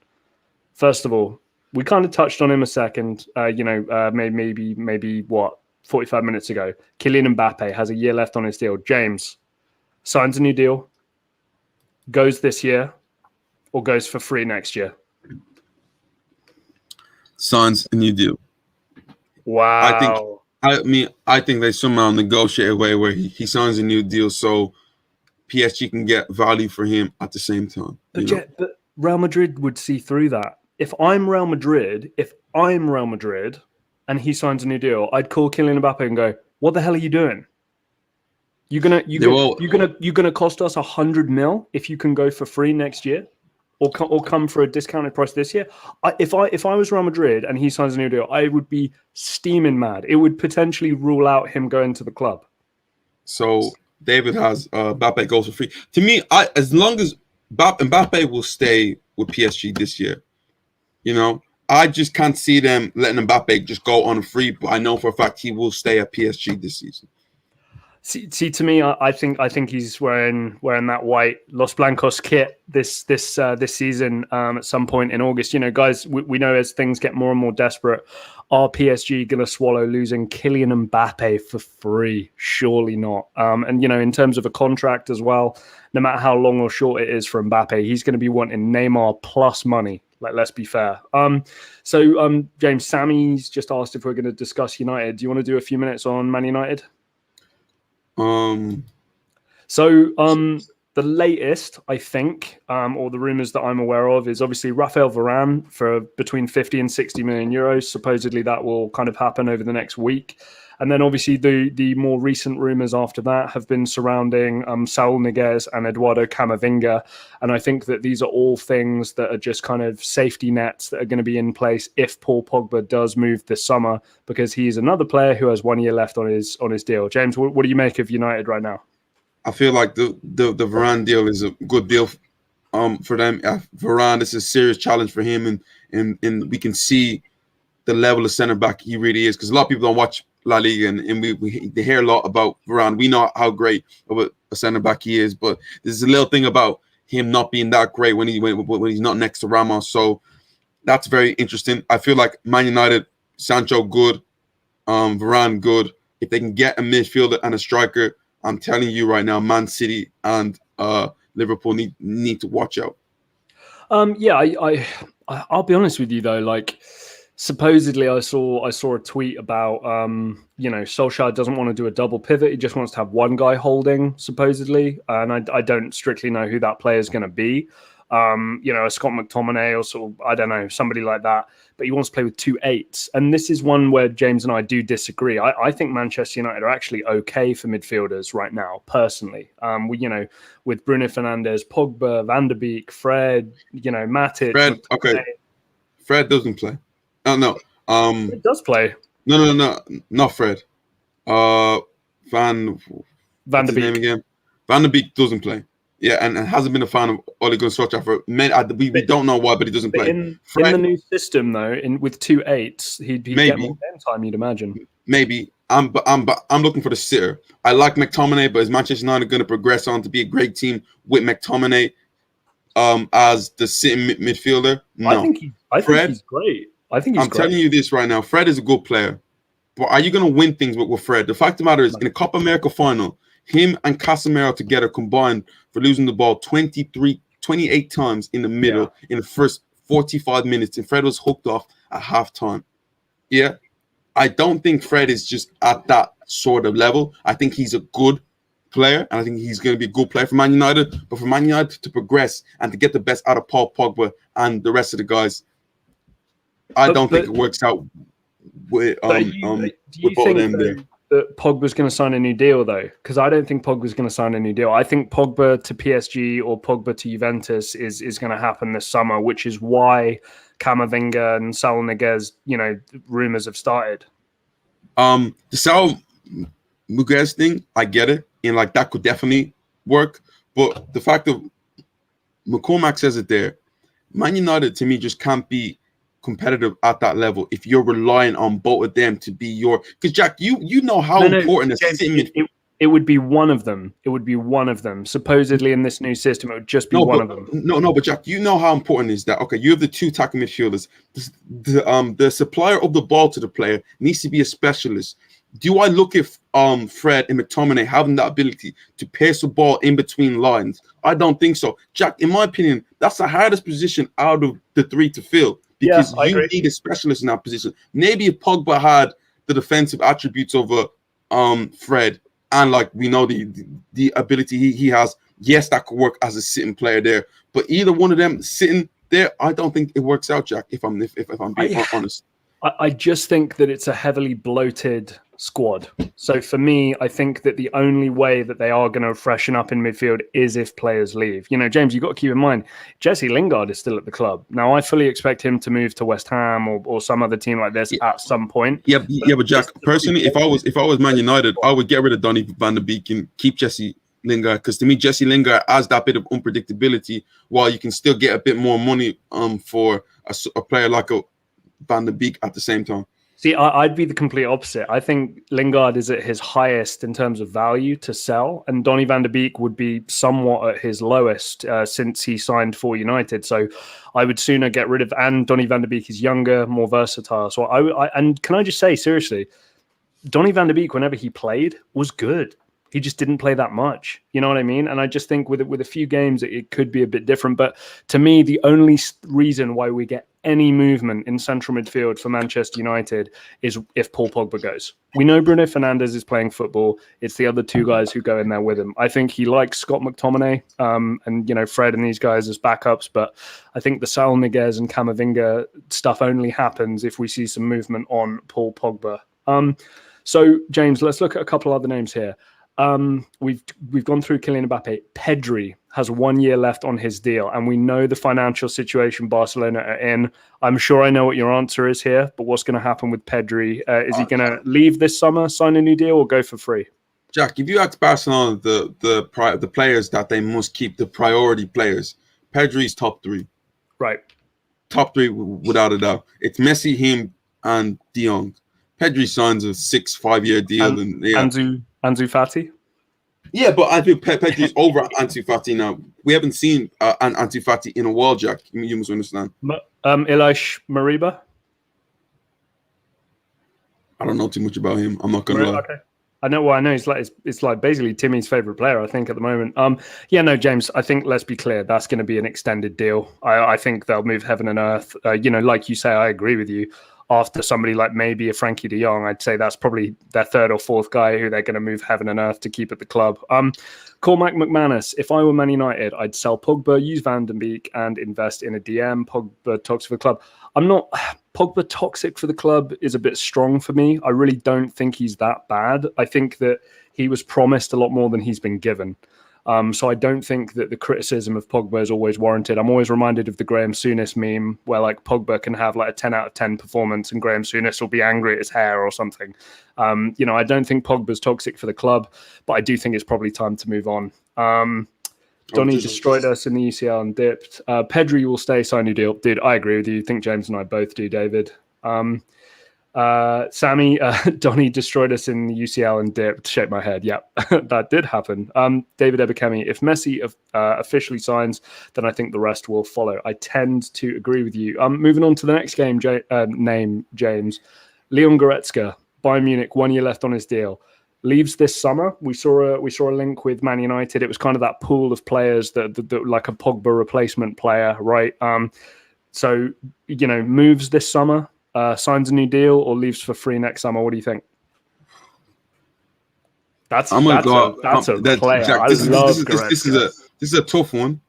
First of all, we kind of touched on him a second, maybe what, 45 minutes ago. Kylian Mbappe has a year left on his deal. James signs a new deal, goes this year, or goes for free next year? Signs a new deal. Wow. I think they somehow negotiate a way where he signs a new deal so PSG can get value for him at the same time. But Real Madrid would see through that. If I'm Real Madrid and he signs a new deal, I'd call Kylian Mbappe and go, "What the hell are you doing? You're gonna cost us 100 mil if you can go for free next year, or come for a discounted price this year." If I was Real Madrid and he signs a new deal, I would be steaming mad. It would potentially rule out him going to the club. So David has Mbappe goes for free. To me, as long as Mbappe will stay with PSG this year, I just can't see them letting Mbappe just go on a free. But I know for a fact he will stay at PSG this season. See, to me, I think he's wearing that white Los Blancos kit this season at some point in August. Guys, we know as things get more and more desperate, are PSG going to swallow losing Kylian Mbappe for free? Surely not. And in terms of a contract as well, no matter how long or short it is for Mbappe, he's going to be wanting Neymar plus money. Let's be fair. So James, Sammy's just asked if we're going to discuss United. Do you want to do a few minutes on Man United? The latest, I think, or the rumors that I'm aware of, is obviously Raphael Varane for between 50 and 60 million euros. Supposedly that will kind of happen over the next week. And then obviously the more recent rumors after that have been surrounding Saúl Niguez and Eduardo Camavinga. And I think that these are all things that are just kind of safety nets that are going to be in place if Paul Pogba does move this summer, because he's another player who has 1 year left on his deal. James, what do you make of United right now? I feel like the Varane deal is a good deal for them. Varane, this is a serious challenge for him, and we can see the level of centre back he really is, because a lot of people don't watch La Liga, and they hear a lot about Varane. We know how great of a centre back he is, but there's a little thing about him not being that great when he's not next to Ramos. So that's very interesting. I feel like Man United, Sancho good, Varane good. If they can get a midfielder and a striker, I'm telling you right now, Man City and Liverpool need to watch out. I'll be honest with you though, like, supposedly I saw a tweet about Solskjaer doesn't want to do a double pivot. He just wants to have one guy holding, supposedly. And I don't strictly know who that player is going to be. A Scott McTominay or sort of, I don't know, somebody like that. But he wants to play with 2 8s. And this is one where James and I do disagree. I think Manchester United are actually okay for midfielders right now, personally. With Bruno Fernandes, Pogba, Van der Beek, Fred, Matic. Fred, okay. Fred doesn't play. No. It does play. No, not Fred. Van der Beek. Name again? Van der Beek doesn't play. Yeah, and hasn't been a fan of Ole Gunnar Solskjaer for we don't know why, but he doesn't play. In the new system, though, with 2 8s, he'd get more game time, you'd imagine. Maybe. I'm looking for the sitter. I like McTominay, but is Manchester United going to progress on to be a great team with McTominay as the sitting midfielder? No. I think he's great. I'm telling you this right now. Fred is a good player. But are you going to win things with Fred? The fact of the matter is, in a Copa America final, him and Casemiro together combined for losing the ball 28 times in the middle in the first 45 minutes. And Fred was hooked off at halftime. Yeah. I don't think Fred is just at that sort of level. I think he's a good player, and I think he's going to be a good player for Man United. But for Man United to progress and to get the best out of Paul Pogba and the rest of the guys, I don't think it works out with do you with both of them there. That Pogba's going to sign a new deal, though? Because I don't think Pogba's going to sign a new deal. I think Pogba to PSG or Pogba to Juventus is going to happen this summer, which is why Camavinga and Saúl Niguez, rumors have started. The Saúl Niguez thing, I get it, and like that could definitely work. But the fact of McCormack says it there, Man United to me just can't be competitive at that level if you're relying on both of them to be your. Because Jack, you know how important it would be one of them. It would be one of them. Supposedly in this new system, it would just be one of them. But Jack, you know how important is that? Okay, you have the two attacking midfielders. The supplier of the ball to the player needs to be a specialist. Do I look at Fred and McTominay having that ability to pass the ball in between lines? I don't think so. Jack, in my opinion, that's the hardest position out of the three to fill. Because you need a specialist in that position. Maybe if Pogba had the defensive attributes over Fred, and like we know the ability he has, yes, that could work as a sitting player there. But either one of them sitting there, I don't think it works out, Jack. If I'm being honest, I just think that it's a heavily bloated squad. So for me, I think that the only way that they are going to freshen up in midfield is if players leave. James, you've got to keep in mind, Jesse Lingard is still at the club. Now, I fully expect him to move to West Ham or some other team like this at some point. But Jack, personally, if I was Man United, I would get rid of Donny van de Beek and keep Jesse Lingard, because to me, Jesse Lingard has that bit of unpredictability, while you can still get a bit more money for a player like a Van de Beek at the same time. See, I'd be the complete opposite. I think Lingard is at his highest in terms of value to sell, and Donny van de Beek would be somewhat at his lowest since he signed for United. So I would sooner get rid of, and Donny van de Beek is younger, more versatile. So and can I just say, seriously, Donny van de Beek, whenever he played, was good. He just didn't play that much. You know what I mean? And I just think with a few games, it could be a bit different. But to me, the only reason why we get any movement in central midfield for Manchester United is if Paul Pogba goes. We know Bruno Fernandes is playing football. It's the other two guys who go in there with him. I think he likes Scott McTominay and Fred and these guys as backups. But I think the Saúl Niguez and Camavinga stuff only happens if we see some movement on Paul Pogba. So, James, let's look at a couple other names here. We've gone through Kylian Mbappe. Pedri has 1 year left on his deal, and we know the financial situation Barcelona are in. I'm sure I know what your answer is here, but what's going to happen with Pedri? Is he going to leave this summer, sign a new deal, or go for free? Jack, if you ask Barcelona the players that they must keep, the priority players, Pedri's top three. Right. Top three without a doubt. It's Messi, him, and De Jong. Pedri signs a 5-year deal. Ansu Fati? Yeah, but I think Pedri's over Ansu Fati now. We haven't seen Ansu Fati in a while, Jack. You must understand. Ilaix Mariba? I don't know too much about him. I'm not going to lie. Okay. I know. It's like basically Timmy's favorite player, I think, at the moment. James, I think, let's be clear, that's going to be an extended deal. I think they'll move heaven and earth. Like you say, I agree with you. After somebody like maybe a Frankie de Jong, I'd say that's probably their third or fourth guy who they're going to move heaven and earth to keep at the club. Cormac McManus, if I were Man United, I'd sell Pogba, use Van den Beek, and invest in a DM. Pogba toxic for the club. Pogba toxic for the club is a bit strong for me. I really don't think he's that bad. I think that he was promised a lot more than he's been given. So I don't think that the criticism of Pogba is always warranted. I'm always reminded of the Graham Souness meme where like Pogba can have like a 10 out of 10 performance and Graham Souness will be angry at his hair or something. I don't think Pogba's toxic for the club, but I do think it's probably time to move on. Donny destroyed us in the UCL and dipped. Pedri will stay, sign new deal. Dude, I agree with you. I think James and I both do, David. Sammy, Donny destroyed us in the UCL and dipped. Shake my head. Yeah, that did happen. David Ebekemi, if Messi officially signs, then I think the rest will follow. I tend to agree with you. Moving on to the next game, name, James. Leon Goretzka, Bayern Munich, 1 year left on his deal. Leaves this summer. We saw a link with Man United. It was kind of that pool of players that like a Pogba replacement player, right? So moves this summer. Signs a new deal or leaves for free next summer? What do you think? That's I'm gonna go. that's a that's player. Jack. I This is love this Goretzka. is a tough one.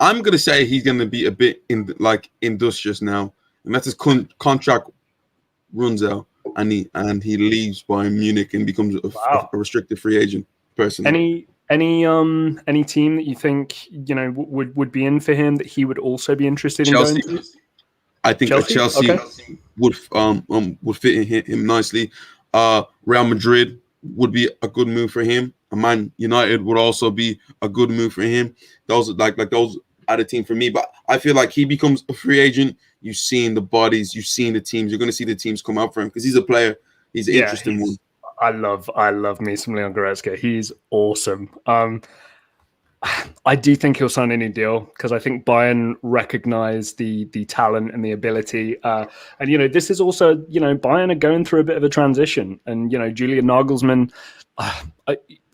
I'm gonna say he's gonna be a bit industrious now, and that's his contract runs out, and he leaves Bayern Munich and becomes Wow. a restricted free agent. Personally, Any team that you think would be in for him that he would also be interested in Chelsea. going to? I think Chelsea Okay. would fit him nicely. Real Madrid would be a good move for him. Man United would also be a good move for him. Those those are the team for me. But I feel like he becomes a free agent. You've seen the bodies, you've seen the teams. You're going to see the teams come out for him because he's a player. He's an interesting one. I love me some Leon Goretzka. He's awesome. I do think he'll sign a new deal because I think Bayern recognize the talent and the ability. And this is also Bayern are going through a bit of a transition, and Julian Nagelsmann.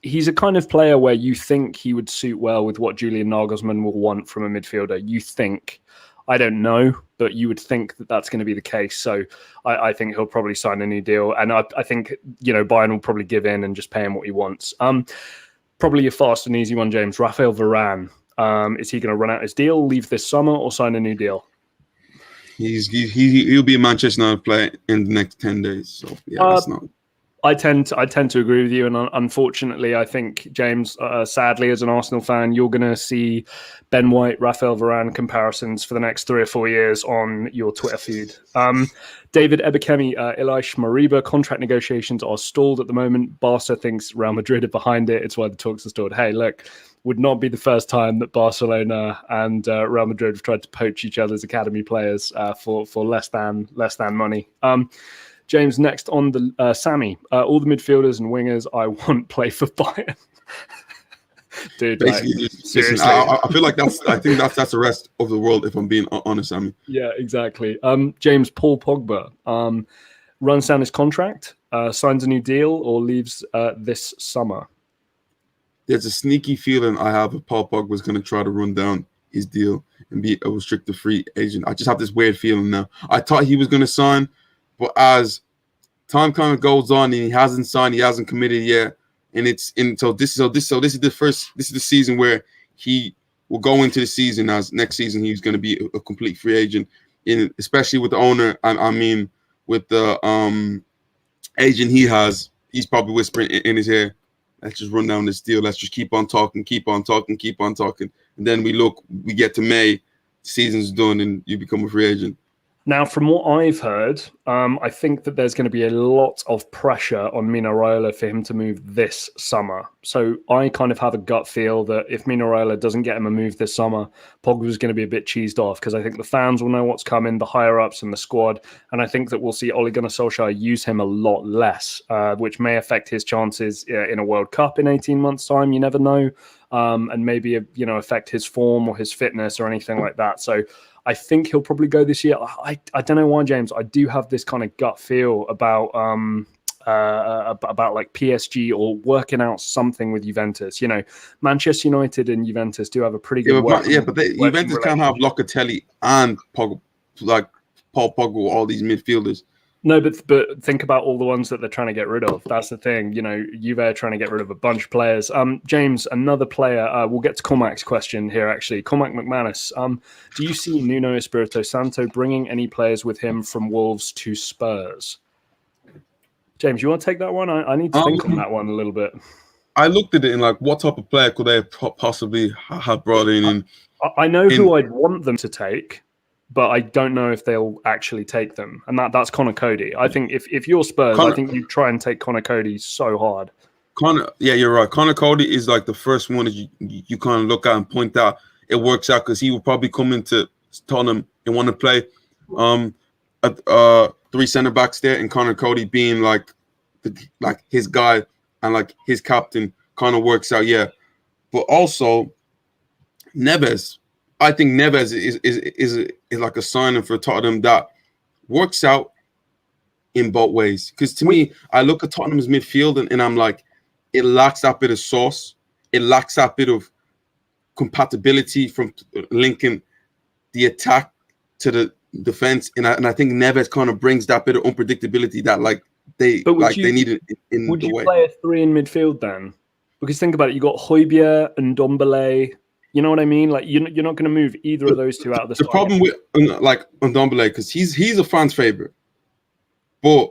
He's a kind of player where you think he would suit well with what Julian Nagelsmann will want from a midfielder. You think, I don't know, but you would think that that's going to be the case. So I think he'll probably sign a new deal. And I think, Bayern will probably give in and just pay him what he wants. Probably a fast and easy one, James. Raphael Varane. Is he going to run out his deal, leave this summer, or sign a new deal? He'll be a Manchester United player in the next 10 days. So, yeah, that's not... I tend to agree with you, and unfortunately, I think James, sadly, as an Arsenal fan, you're going to see Ben White, Raphael Varane comparisons for the next 3 or 4 years on your Twitter feed. David Ebekemi, Elish Mariba, contract negotiations are stalled at the moment. Barca thinks Real Madrid are behind it. It's why the talks are stalled. Hey, look, would not be the first time that Barcelona and Real Madrid have tried to poach each other's academy players for less than money. James, next on the Sammy, all the midfielders and wingers I want play for Bayern. Dude, basically, seriously, I feel like I think that's the rest of the world. If I'm being honest, Sammy. Yeah, exactly. James, Paul Pogba runs down his contract, signs a new deal, or leaves this summer. There's a sneaky feeling I have if Paul Pogba was going to try to run down his deal and be a restricted free agent. I just have this weird feeling now. I thought he was going to sign. But as time kind of goes on and he hasn't signed, he hasn't committed yet, and this is the season where he will go into the season as next season he's going to be a complete free agent, especially with the owner. I mean, with the agent he's probably whispering in his ear, let's just run down this deal. Let's just keep on talking. And then we get to May, season's done, and you become a free agent. Now, from what I've heard, I think that there's going to be a lot of pressure on Mino Raiola for him to move this summer. So I kind of have a gut feel that if Mino Raiola doesn't get him a move this summer, Pogba's going to be a bit cheesed off because I think the fans will know what's coming, the higher-ups and the squad, and I think that we'll see Ole Gunnar Solskjaer use him a lot less, which may affect his chances in a World Cup in 18 months' time. You never know. And maybe, affect his form or his fitness or anything like that. So I think he'll probably go this year. I don't know why, James. I do have this kind of gut feel about like PSG or working out something with Juventus. Manchester United and Juventus do have a pretty good Juventus can't have Locatelli and Paul Pogba, all these midfielders. No, but think about all the ones that they're trying to get rid of. That's the thing. Juve are trying to get rid of a bunch of players. James, another player. We'll get to Cormac's question here, actually. Cormac McManus. Do you see Nuno Espirito Santo bringing any players with him from Wolves to Spurs? James, you want to take that one? I need to think on that one a little bit. I looked at it and what type of player could they possibly have brought in? I know who I'd want them to take, but I don't know if they'll actually take them. And that's Connor Cody. I think if you're Spurs, I think you try and take Connor Cody so hard. Yeah, you're right. Connor Cody is like the first one that you kind of look at and point out. It works out because he will probably come into Tottenham and want to play 3 center backs there, and Connor Cody being like his guy and like his captain kind of works out. Yeah, but also Niguez. I think Niguez is like a signing for Tottenham that works out in both ways. Because to me, I look at Tottenham's midfield and I'm like, it lacks that bit of sauce. It lacks that bit of compatibility from linking the attack to the defense. And I think Niguez kind of brings that bit of unpredictability that they But they need it in would the you way. play a 3 in midfield then? Because think about it, you got Højbjerg and Ndombele. You know what I mean? Like you're not going to move either of those two out of the The side. problem with like Ndombele, because he's a fan's favorite, but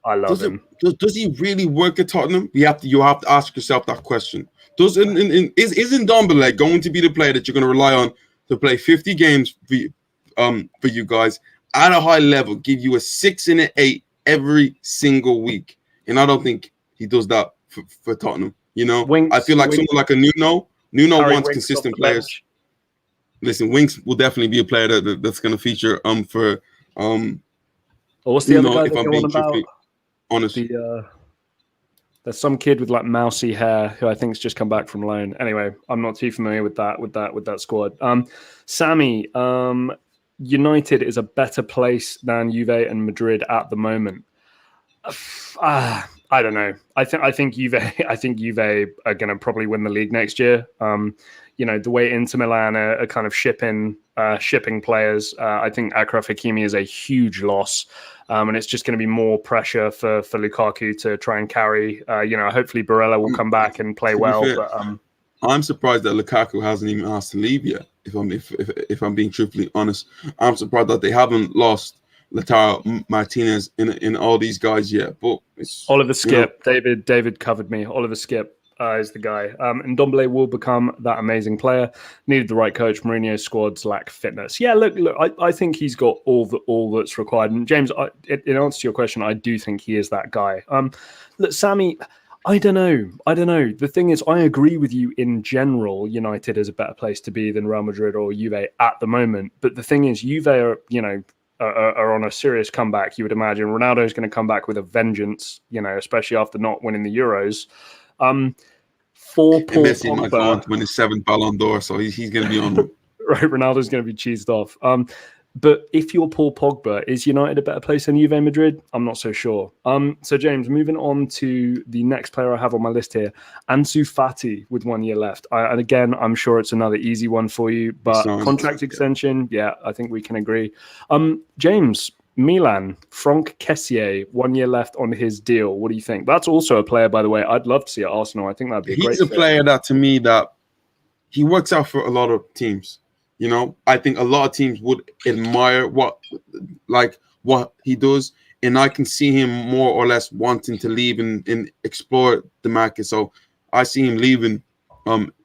I love him. Does he really work at Tottenham? You have to ask yourself that question. Is Ndombele going to be the player that you're going to rely on to play 50 games for you guys at a high level, give you a 6 and an 8 every single week? And I don't think he does that for Tottenham. You know, I feel like someone like a Nuno wants consistent players. Bench. Listen, Winks will definitely be a player that's going to feature for what's the other guy that you're on about? Honest. There's some kid with like mousy hair who I think's just come back from loan. Anyway, I'm not too familiar with that squad. Sammy, United is a better place than Juve and Madrid at the moment. I don't know. I think Juve are going to probably win the league next year. The way Inter Milan are kind of shipping players, I think Achraf Hakimi is a huge loss. And it's just going to be more pressure for Lukaku to try and carry. Hopefully Barella will come back and play well. But I'm surprised that Lukaku hasn't even asked to leave yet. If I'm being truthfully honest, I'm surprised that they haven't lost Lautaro Martinez in all these guys yet. But it's Oliver Skip, David covered me. Oliver Skip is the guy. And Ndombele will become that amazing player. Needed the right coach. Mourinho's squads lack fitness. Yeah, look. I think he's got all that's required. And James, in answer to your question, I do think he is that guy. Look, Sammy, I don't know. The thing is, I agree with you in general. United is a better place to be than Real Madrid or Juve at the moment. But the thing is, Juve are on a serious comeback. You would imagine Ronaldo is going to come back with a vengeance. Especially after not winning the Euros. For Paul Messi might go on to win his 7th Ballon d'Or, so he's going to be on. Right, Ronaldo's going to be cheesed off. But if you're Paul Pogba, is United a better place than Juve Madrid? I'm not so sure. So James, moving on to the next player I have on my list here, Ansu Fati with 1 year left. And again, I'm sure it's another easy one for you, but contract extension, yeah, I think we can agree. James, Milan, Franck Kessié, 1 year left on his deal. What do you think? That's also a player, by the way, I'd love to see at Arsenal. I think that'd be a great fit. Player that, to me, that he works out for a lot of teams. I think a lot of teams would admire what he does, and I can see him more or less wanting to leave and explore the market. So I see him leaving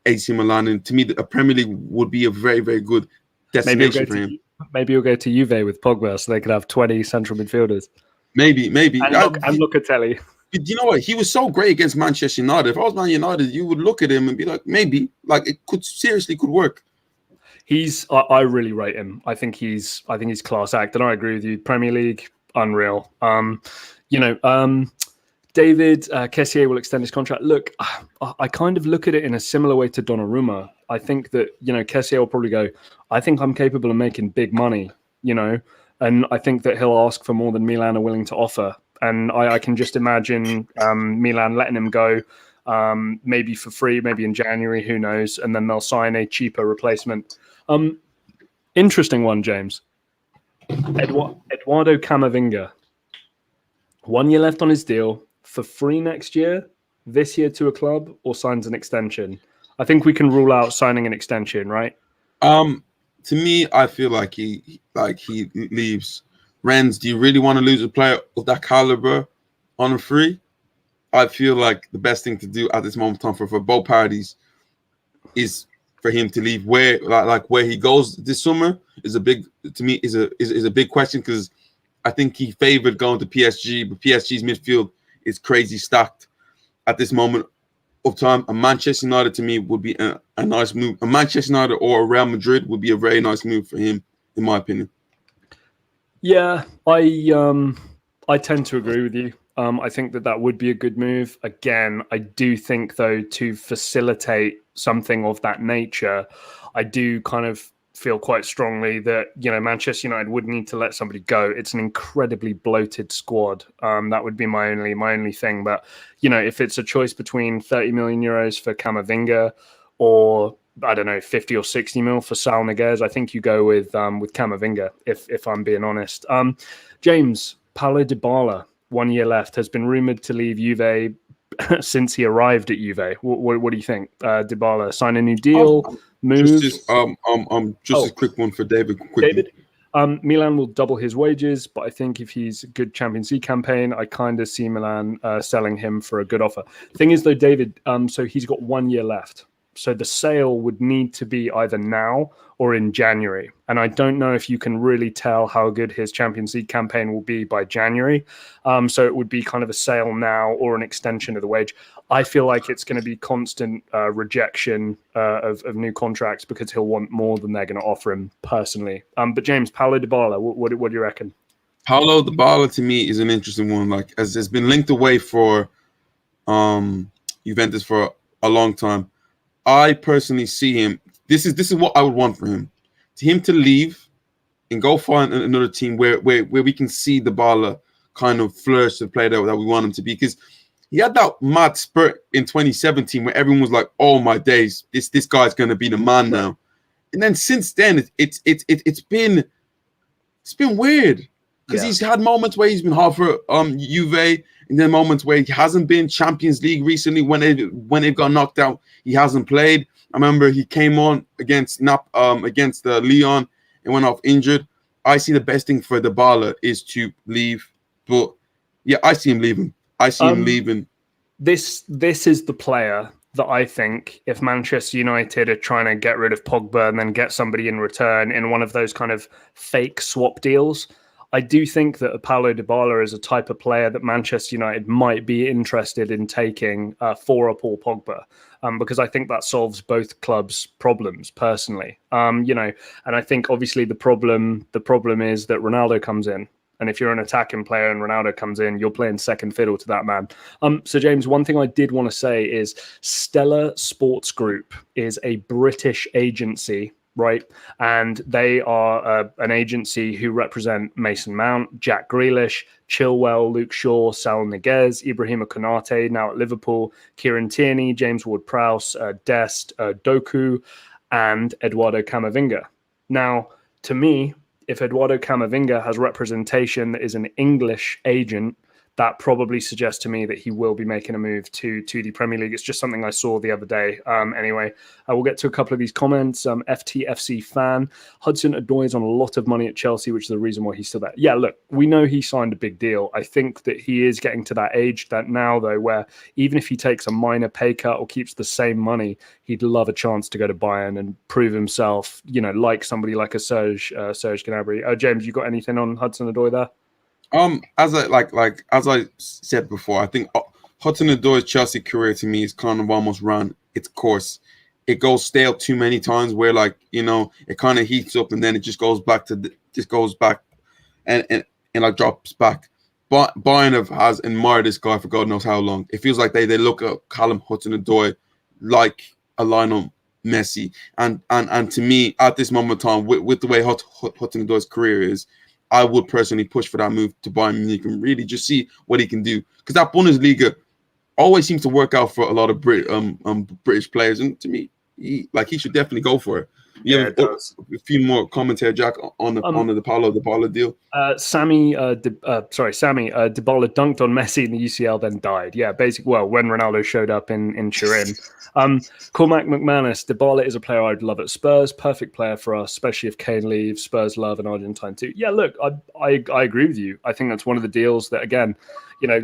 AC Milan, and to me, a Premier League would be a very, very good destination for him. Maybe you'll go to Juve with Pogba, so they could have 20 central midfielders. Maybe. And Locatelli. You know what? He was so great against Manchester United. If I was Man United, you would look at him and be like, maybe, it could work. I really rate him. I think he's class act, and I agree with you. Premier League, unreal. David Kessié will extend his contract. Look, I kind of look at it in a similar way to Donnarumma. I think that Kessié will probably go, I think I'm capable of making big money, and I think that he'll ask for more than Milan are willing to offer. And I can just imagine Milan letting him go, maybe for free, maybe in January, who knows, and then they'll sign a cheaper replacement. Interesting one, James. Eduardo Camavinga. 1 year left on his deal, for free next year, this year to a club, or signs an extension. I think we can rule out signing an extension, right? To me, I feel like he leaves. Rennes, do you really want to lose a player of that caliber on a free? I feel like the best thing to do at this moment in time for both parties is for him to leave. Where he goes this summer is a big question, because I think he favored going to PSG, but PSG's midfield is crazy stacked at this moment of time. A Manchester United, to me, would be a nice move. A Manchester United or a Real Madrid would be a very nice move for him, in my opinion. Yeah, I tend to agree with you. I think that would be a good move. Again, I do think, though, to facilitate something of that nature, I do kind of feel quite strongly that, Manchester United would need to let somebody go. It's an incredibly bloated squad. That would be my only thing. But, if it's a choice between 30 million euros for Camavinga or, I don't know, 50 or 60 mil for Saúl Niguez, I think you go with Camavinga, if I'm being honest. James, Paulo Dybala 1 year left. Has been rumored to leave Juve since he arrived at Juve. What do you think? Dybala sign a new deal, move? Just a quick one for David. David? Milan will double his wages, but I think if he's a good Champions League campaign, I kind of see Milan selling him for a good offer. Thing is, though, David, so he's got 1 year left. So the sale would need to be either now or in January. And I don't know if you can really tell how good his Champions League campaign will be by January. So it would be kind of a sale now or an extension of the wage. I feel like it's going to be constant rejection of new contracts because he'll want more than they're going to offer him personally. But James, Paulo Dybala, what do you reckon? Paulo Dybala to me is an interesting one. Like, as has been linked away for Juventus for a long time. I personally see him. This is what I would want for him. To him to leave and go find another team where we can see Dybala kind of flourish the player that we want him to be. Because he had that mad spurt in 2017 where everyone was like, "Oh my days, this guy's gonna be the man now." And then since then, it's been weird because he's had moments where he's been hard for Juve. And then moments where he hasn't been. Champions League recently, when they've got knocked out, he hasn't played. I remember he came on against Lyon and went off injured. I see the best thing for Dybala is to leave. But yeah, I see him leaving. This is the player that I think if Manchester United are trying to get rid of Pogba and then get somebody in return in one of those kind of fake swap deals, I do think that Paulo Dybala is a type of player that Manchester United might be interested in taking for a Paul Pogba, because I think that solves both clubs' problems personally. And I think obviously the problem is that Ronaldo comes in. And if you're an attacking player and Ronaldo comes in, you're playing second fiddle to that man. So, James, one thing I did want to say is Stella Sports Group is a British agency, right? And they are an agency who represent Mason Mount, Jack Grealish, Chilwell, Luke Shaw, Saúl Niguez, Ibrahima Konate, now at Liverpool, Kieran Tierney, James Ward-Prowse, Dest, Doku, and Eduardo Camavinga. Now, to me, if Eduardo Camavinga has representation that is an English agent, that probably suggests to me that he will be making a move to the Premier League. It's just something I saw the other day. Anyway, I will get to a couple of these comments. FTFC fan, Hudson-Odoi is on a lot of money at Chelsea, which is the reason why he's still there. Yeah, look, we know he signed a big deal. I think that he is getting to that age that now, though, where even if he takes a minor pay cut or keeps the same money, he'd love a chance to go to Bayern and prove himself, like somebody like a Serge Gnabry. James, you got anything on Hudson-Odoi there? As I said before, I think Hudson-Odoi's Chelsea career to me is kind of almost run its course. It goes stale too many times where it kind of heats up and then it just goes back and like drops back. But Bayern has admired this guy for God knows how long. It feels like they look at Callum Hudson-Odoi like a Lionel Messi. And to me, at this moment in time, with the way Hudson-Odoi's career is, I would personally push for that move to Bayern Munich and really just see what he can do. Because that Bundesliga always seems to work out for a lot of British players. And to me, he should definitely go for it. It does. A few more comments here, Jack, on the Paulo Dybala deal. Sammy Dybala dunked on Messi in the UCL, then died. Yeah, basically, when Ronaldo showed up in Turin. Cormac McManus, Dybala is a player I'd love at Spurs. Perfect player for us, especially if Kane leaves. Spurs love an Argentine too. Yeah, look, I agree with you. I think that's one of the deals that, again,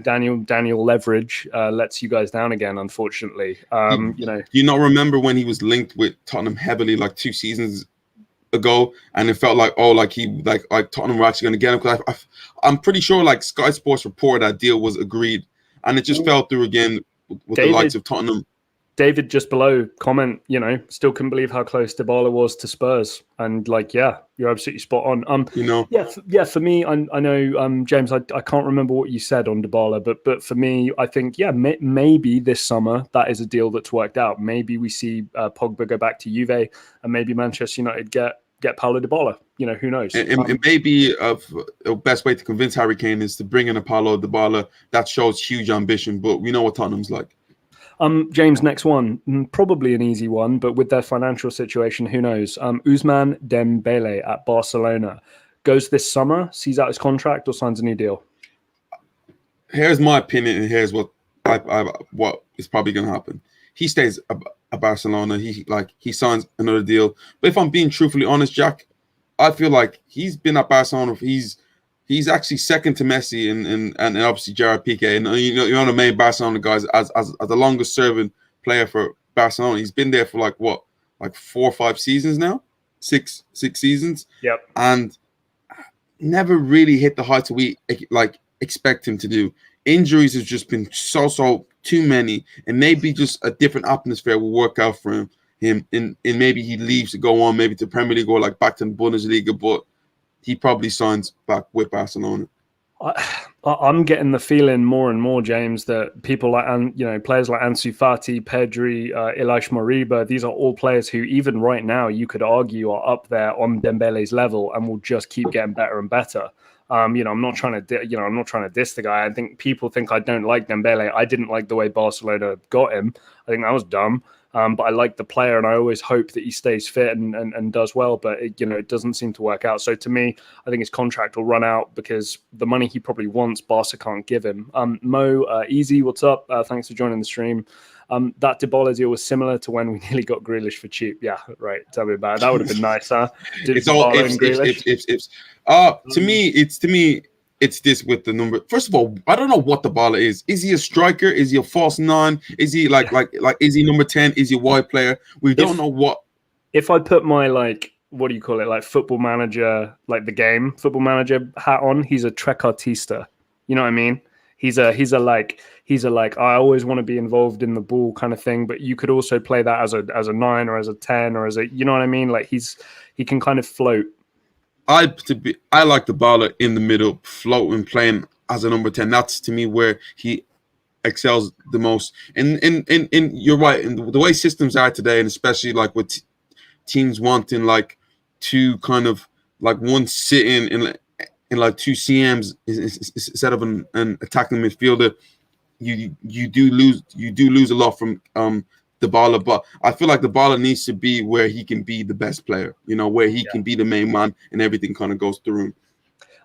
Daniel leverage lets you guys down again, unfortunately. Do you not remember when he was linked with Tottenham heavily like 2 seasons ago, and it felt like Tottenham were actually going to get him? Because I'm pretty sure Sky Sports reported that deal was agreed, and it just fell through again with the likes of Tottenham. David just below comment, still couldn't believe how close Dybala was to Spurs. And you're absolutely spot on. For me, I know, James, I can't remember what you said on Dybala, but for me, I think, maybe this summer that is a deal that's worked out. Maybe we see Pogba go back to Juve and maybe Manchester United get Paulo Dybala. Who knows? And maybe the best way to convince Harry Kane is to bring in a Paulo Dybala that shows huge ambition, but we know what Tottenham's like. James, next one, probably an easy one, but with their financial situation, who knows? Ousmane Dembele at Barcelona goes this summer, sees out his contract, or signs a new deal? here's my opinion, and here's what what is probably going to happen. He stays at Barcelona. He signs another deal. But if I'm being truthfully honest, Jack, I feel like he's been at Barcelona. He's actually second to Messi and obviously Gerard Piqué. And you're one of the main Barcelona guys as the longest serving player for Barcelona. He's been there for like 4 or 5 seasons now, six seasons. Yep. And never really hit the heights we expect him to do. Injuries have just been so too many, and maybe just a different atmosphere will work out for him. And maybe he leaves to go on maybe to Premier League or like back to the Bundesliga, but he probably signs back with Barcelona. I'm getting the feeling more and more, James, that people like players like Ansu Fati, Pedri, Ilaix Moriba, these are all players who even right now you could argue are up there on Dembele's level and will just keep getting better and better. I'm not trying to diss the guy. I think people think I don't like Dembele. I didn't like the way Barcelona got him. I think that was dumb. But I like the player, and I always hope that he stays fit and does well. But it doesn't seem to work out. So to me, I think his contract will run out because the money he probably wants, Barca can't give him. Mo, Easy, what's up? Thanks for joining the stream. That Dybala deal was similar to when we nearly got Grealish for cheap. Yeah, right. Tell me about it. That would have been nice, huh? It's all ifs. To me, it's this with the number. First of all, I don't know what Dybala is. Is he a striker? Is he a false 9? Is he like is he number 10? Is he a wide player? We don't know what. If I put my what do you call it? Like football manager, like the game football manager hat on, he's a trequartista. You know what I mean? He's a I always want to be involved in the ball kind of thing, but you could also play that as a 9 or as a 10 or as a, you know what I mean? Like he can kind of float. I like Dybala in the middle, floating, playing as a number 10. That's to me where he excels the most. And you're right. And the way systems are today, and especially like with teams wanting like to kind of like one sitting in like 2 CMs instead of an attacking midfielder, you do lose a lot from Dybala, but I feel like Dybala needs to be where he can be the best player, where he can be the main man and everything kind of goes through him.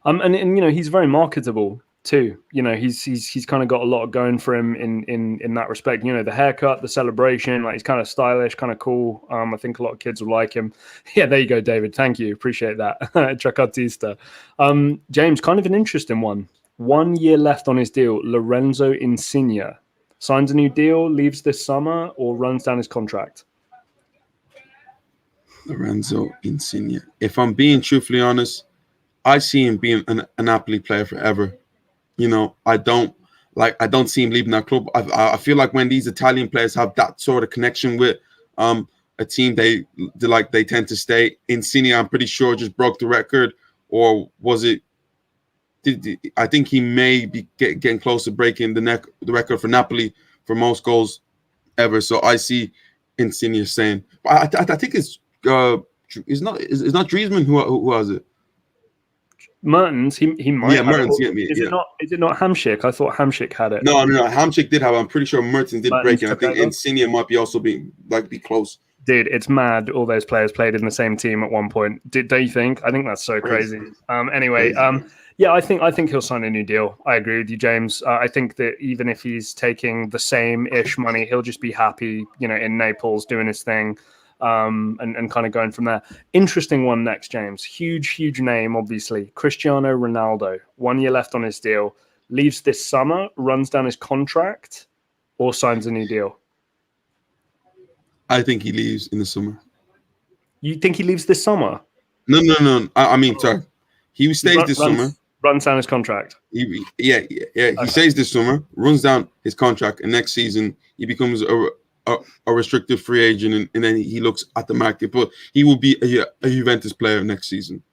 And he's very marketable too. He's kind of got a lot going for him in that respect. The haircut, the celebration, like he's kind of stylish, kind of cool. I think a lot of kids will like him. Yeah, there you go, David. Thank you, appreciate that. Trequartista. James, kind of an interesting one. 1 year left on his deal. Lorenzo Insigne signs a new deal, leaves this summer, or runs down his contract. Lorenzo Insigne. If I'm being truthfully honest, I see him being an Napoli player forever. I don't see him leaving that club. I feel like when these Italian players have that sort of connection with a team, they tend to stay. Insigne, I'm pretty sure, just broke the record, or was it? I think he may be getting close to breaking the record for Napoli for most goals ever. So I see Insigne saying, but I think it's not Griezmann who has it. Mertens, he might. Yeah, Mertens. Is it not Hamšík? I thought Hamšík had it. No. Hamšík did have it. I'm pretty sure Mertens did break it. I think Insigne might be also be close. Dude, it's mad. All those players played in the same team at one point. Don't you think? I think that's so crazy. Anyway, yeah, I think he'll sign a new deal. I agree with you, James. I think that even if he's taking the same-ish money, he'll just be happy, in Naples doing his thing, and kind of going from there. Interesting one next, James. Huge name, obviously. Cristiano Ronaldo. 1 year left on his deal. Leaves this summer, runs down his contract, or signs a new deal. I think he leaves in the summer. You think he leaves this summer? No. I mean, sorry. He stays this summer. Runs down his contract. He stays this summer, runs down his contract, and next season he becomes a restricted free agent, and then he looks at the market. But he will be a Juventus player next season.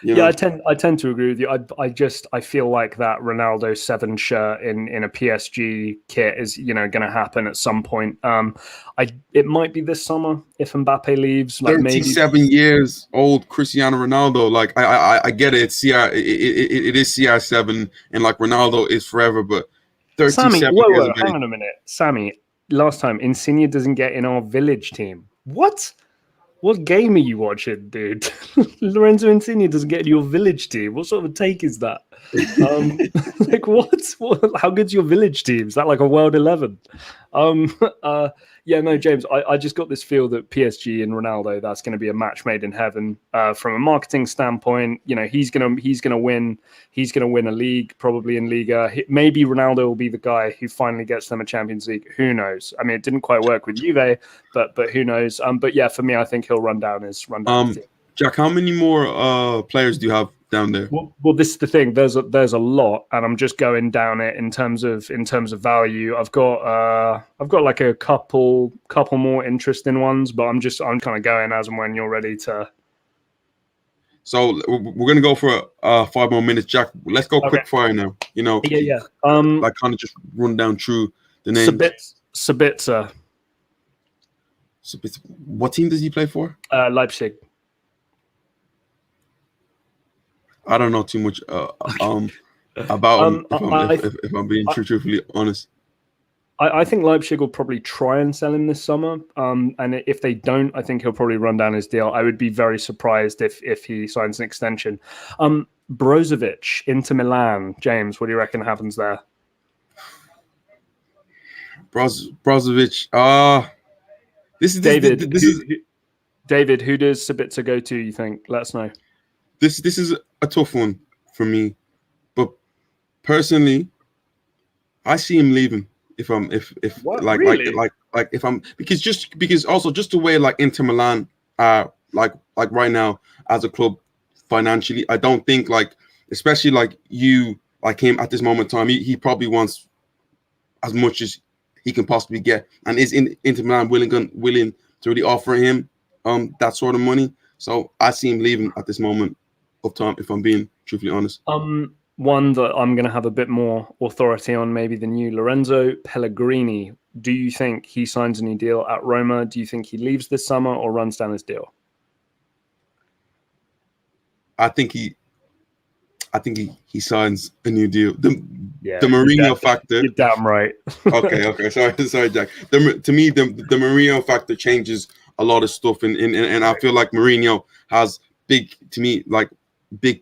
Yeah, I tend to agree with you. I feel like that Ronaldo 7 shirt in a PSG kit is going to happen at some point. It might be this summer if Mbappe leaves. 37 years old Cristiano Ronaldo. Like I get it. It's it is CR7, and like Ronaldo is forever. But 37 years. Whoa, hang on a minute, Sammy. Last time Insigne doesn't get in our village team. What? What game are you watching, dude? Lorenzo Insigne doesn't get in your village team. What sort of a take is that? Like what? How good's your village team? Is that like a World 11? Yeah, no, James, I just got this feel that PSG and Ronaldo, that's going to be a match made in heaven. From a marketing standpoint, he's gonna win. He's gonna win a league, probably in Liga. Maybe Ronaldo will be the guy who finally gets them a Champions League. Who knows? I mean, it didn't quite work with Juve, but who knows? But yeah, for me, I think he'll run down his team. Jack, how many more players do you have down there? Well, this is the thing. There's a lot, and I'm just going down it in terms of value. I've got like a couple more interesting ones, but I'm kind of going as and when you're ready to. So we're gonna go for 5 more minutes, Jack. Let's go quick fire now. Yeah. Like kind of just run down through the names. Sabitzer. What team does he play for? Leipzig. I don't know too much about him, if I'm being truthfully honest. I think Leipzig will probably try and sell him this summer. And if they don't, I think he'll probably run down his deal. I would be very surprised if he signs an extension. Brozovic, Inter Milan. James, what do you reckon happens there? Brozovic. This is David. David, who does Sabitzer go to, you think? Let us know. This is a tough one for me, but personally, I see him leaving because the way like Inter Milan are like right now as a club financially, I don't think like, especially like you like him at this moment in time, he probably wants as much as he can possibly get, and is Inter Milan willing to really offer him that sort of money. So I see him leaving at this moment of time, if I'm being truthfully honest. One that I'm going to have a bit more authority on maybe than you, Lorenzo Pellegrini. Do you think he signs a new deal at Roma? Do you think he leaves this summer or runs down his deal? I think he signs a new deal. The Mourinho factor. You're damn right. Okay. Sorry, Jack. To me, the Mourinho factor changes a lot of stuff, and I feel like Mourinho has big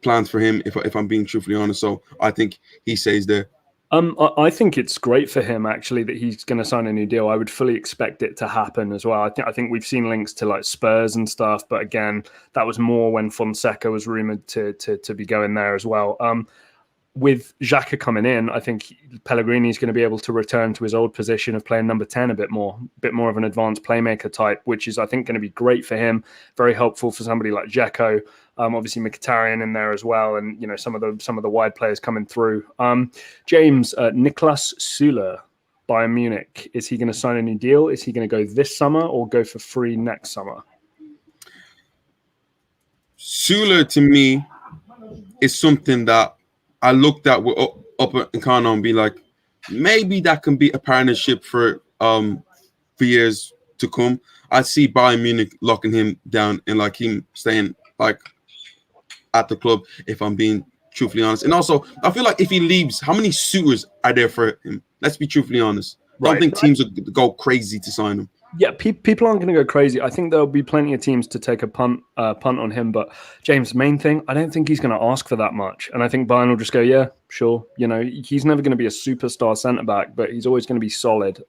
plans for him, if I'm being truthfully honest. So I think he stays there. I think it's great for him actually that he's going to sign a new deal. I would fully expect it to happen as well. I think we've seen links to like Spurs and stuff, but again, that was more when Fonseca was rumored to be going there as well. With Xhaka coming in, I think Pellegrini is going to be able to return to his old position of playing number 10 a bit more of an advanced playmaker type, which is, I think, going to be great for him. Very helpful for somebody like Dzeko. Obviously Mkhitaryan in there as well, and some of the wide players coming through. James, Niklas Süle, Bayern Munich. Is he going to sign a new deal? Is he going to go this summer or go for free next summer? Süle to me is something that I looked at up and kind of be like, maybe that can be a partnership for years to come. I see Bayern Munich locking him down and like him staying like at the club, if I'm being truthfully honest. And also, I feel like if he leaves, how many suitors are there for him? Let's be truthfully honest. I don't think teams would go crazy to sign him. Yeah, people aren't going to go crazy. I think there'll be plenty of teams to take a punt on him. But James, main thing, I don't think he's going to ask for that much. And I think Bayern will just go, yeah, sure. He's never going to be a superstar centre-back, but he's always going to be solid.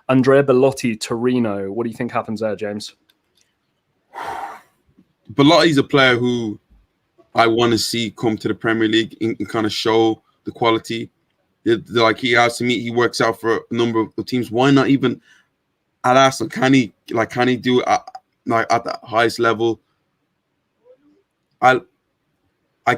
Andrea Bellotti, Torino. What do you think happens there, James? Bellotti's a player who I want to see come to the Premier League and kind of show the quality. Like he works out for a number of teams. Why not even at Arsenal? Can he do it at the highest level? I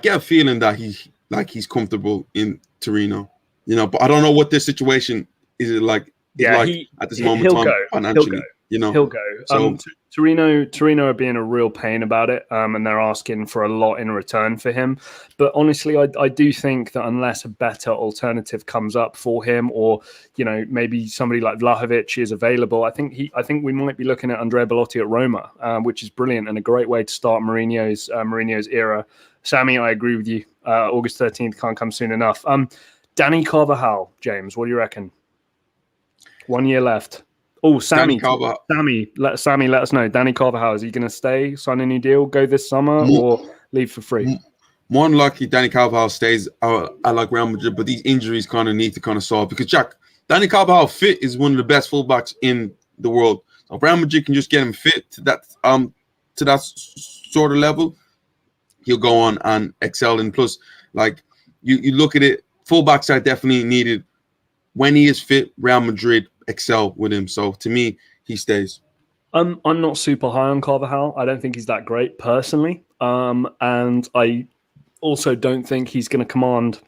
get a feeling that he's comfortable in Torino, but I don't know what their situation is like. At this moment in time financially. He'll go. So, Torino are being a real pain about it, and they're asking for a lot in return for him. But honestly, I do think that unless a better alternative comes up for him, or maybe somebody like Vlahovic is available, I think we might be looking at Andrea Bellotti at Roma, which is brilliant and a great way to start Mourinho's era. Sammy, I agree with you. August 13th can't come soon enough. Danny Carvajal, James, what do you reckon? 1 year left. Oh, Sammy, let us know. Danny Carvajal, is he going to stay, sign a new deal, go this summer, or leave for free? more than likely Danny Carvajal stays at like Real Madrid, but these injuries kind of need to kind of solve because Jack, Danny Carvajal fit is one of the best fullbacks in the world. So if Real Madrid can just get him fit to that sort of level, he'll go on and excel. And plus, like you look at it, fullbacks are definitely needed. When he is fit, Real Madrid excel with him. So to me, he stays. I'm not super high on Carvajal. I don't think he's that great personally. And I also don't think he's going to command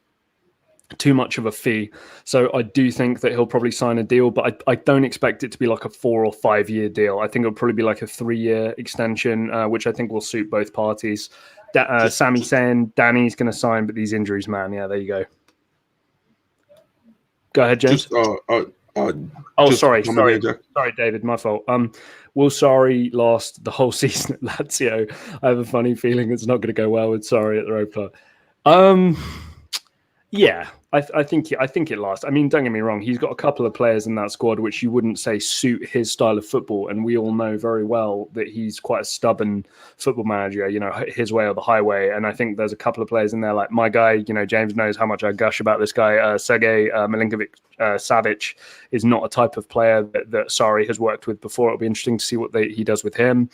too much of a fee. So I do think that he'll probably sign a deal, but I don't expect it to be like a 4 or 5 year deal. I think it'll probably be like a 3-year extension, which I think will suit both parties. Sammy saying Danny's going to sign, but these injuries, man. Yeah, there you go. Go ahead, James. Sorry, David, my fault. Will Sarri last the whole season at Lazio? I have a funny feeling it's not going to go well with Sarri at the Road Club. Yeah, I think it lasts. I mean, don't get me wrong. He's got a couple of players in that squad which you wouldn't say suit his style of football, and we all know very well that he's quite a stubborn football manager. You know, his way or the highway. And I think there's a couple of players in there like my guy. You know, James knows how much I gush about this guy. Sergei Milinkovic-Savic is not a type of player that Sarri has worked with before. It'll be interesting to see what he does with him.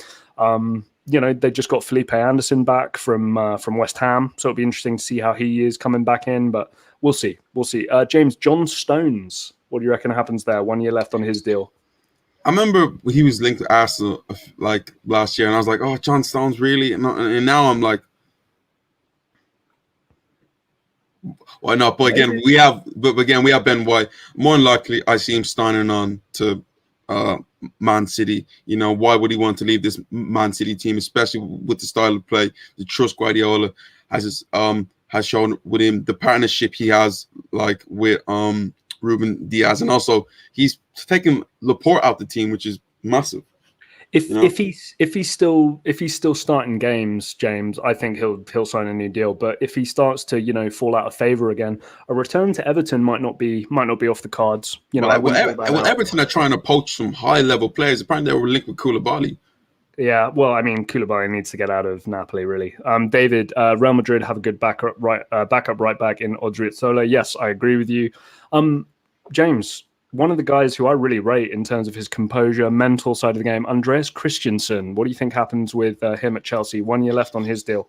You know, they just got Felipe Anderson back from West Ham, so it'll be interesting to see how he is coming back in. But we'll see. James, John Stones, what do you reckon happens there? 1 year left on his deal. I remember he was linked to Arsenal like last year, and I was like, "Oh, John Stones, really?" And now I'm like, "Why not?" But again, we have Ben White. More than likely, I see him signing on to Man City. You know, why would he want to leave this Man City team, especially with the style of play, the trust Guardiola has shown with him, the partnership he has like with Ruben Diaz, and also he's taking Laporte out the team, which is massive. If he's still starting games, James, I think he'll sign a new deal. But if he starts to fall out of favor again, a return to Everton might not be off the cards. Everton are trying to poach some high level players. Apparently, they were linked with Koulibaly. Yeah, well, I mean, Koulibaly needs to get out of Napoli, really. David, Real Madrid have a good backup right back in Odriozola. Yes, I agree with you. James, one of the guys who I really rate in terms of his composure, mental side of the game, Andreas Christensen. What do you think happens with him at Chelsea? 1 year left on his deal.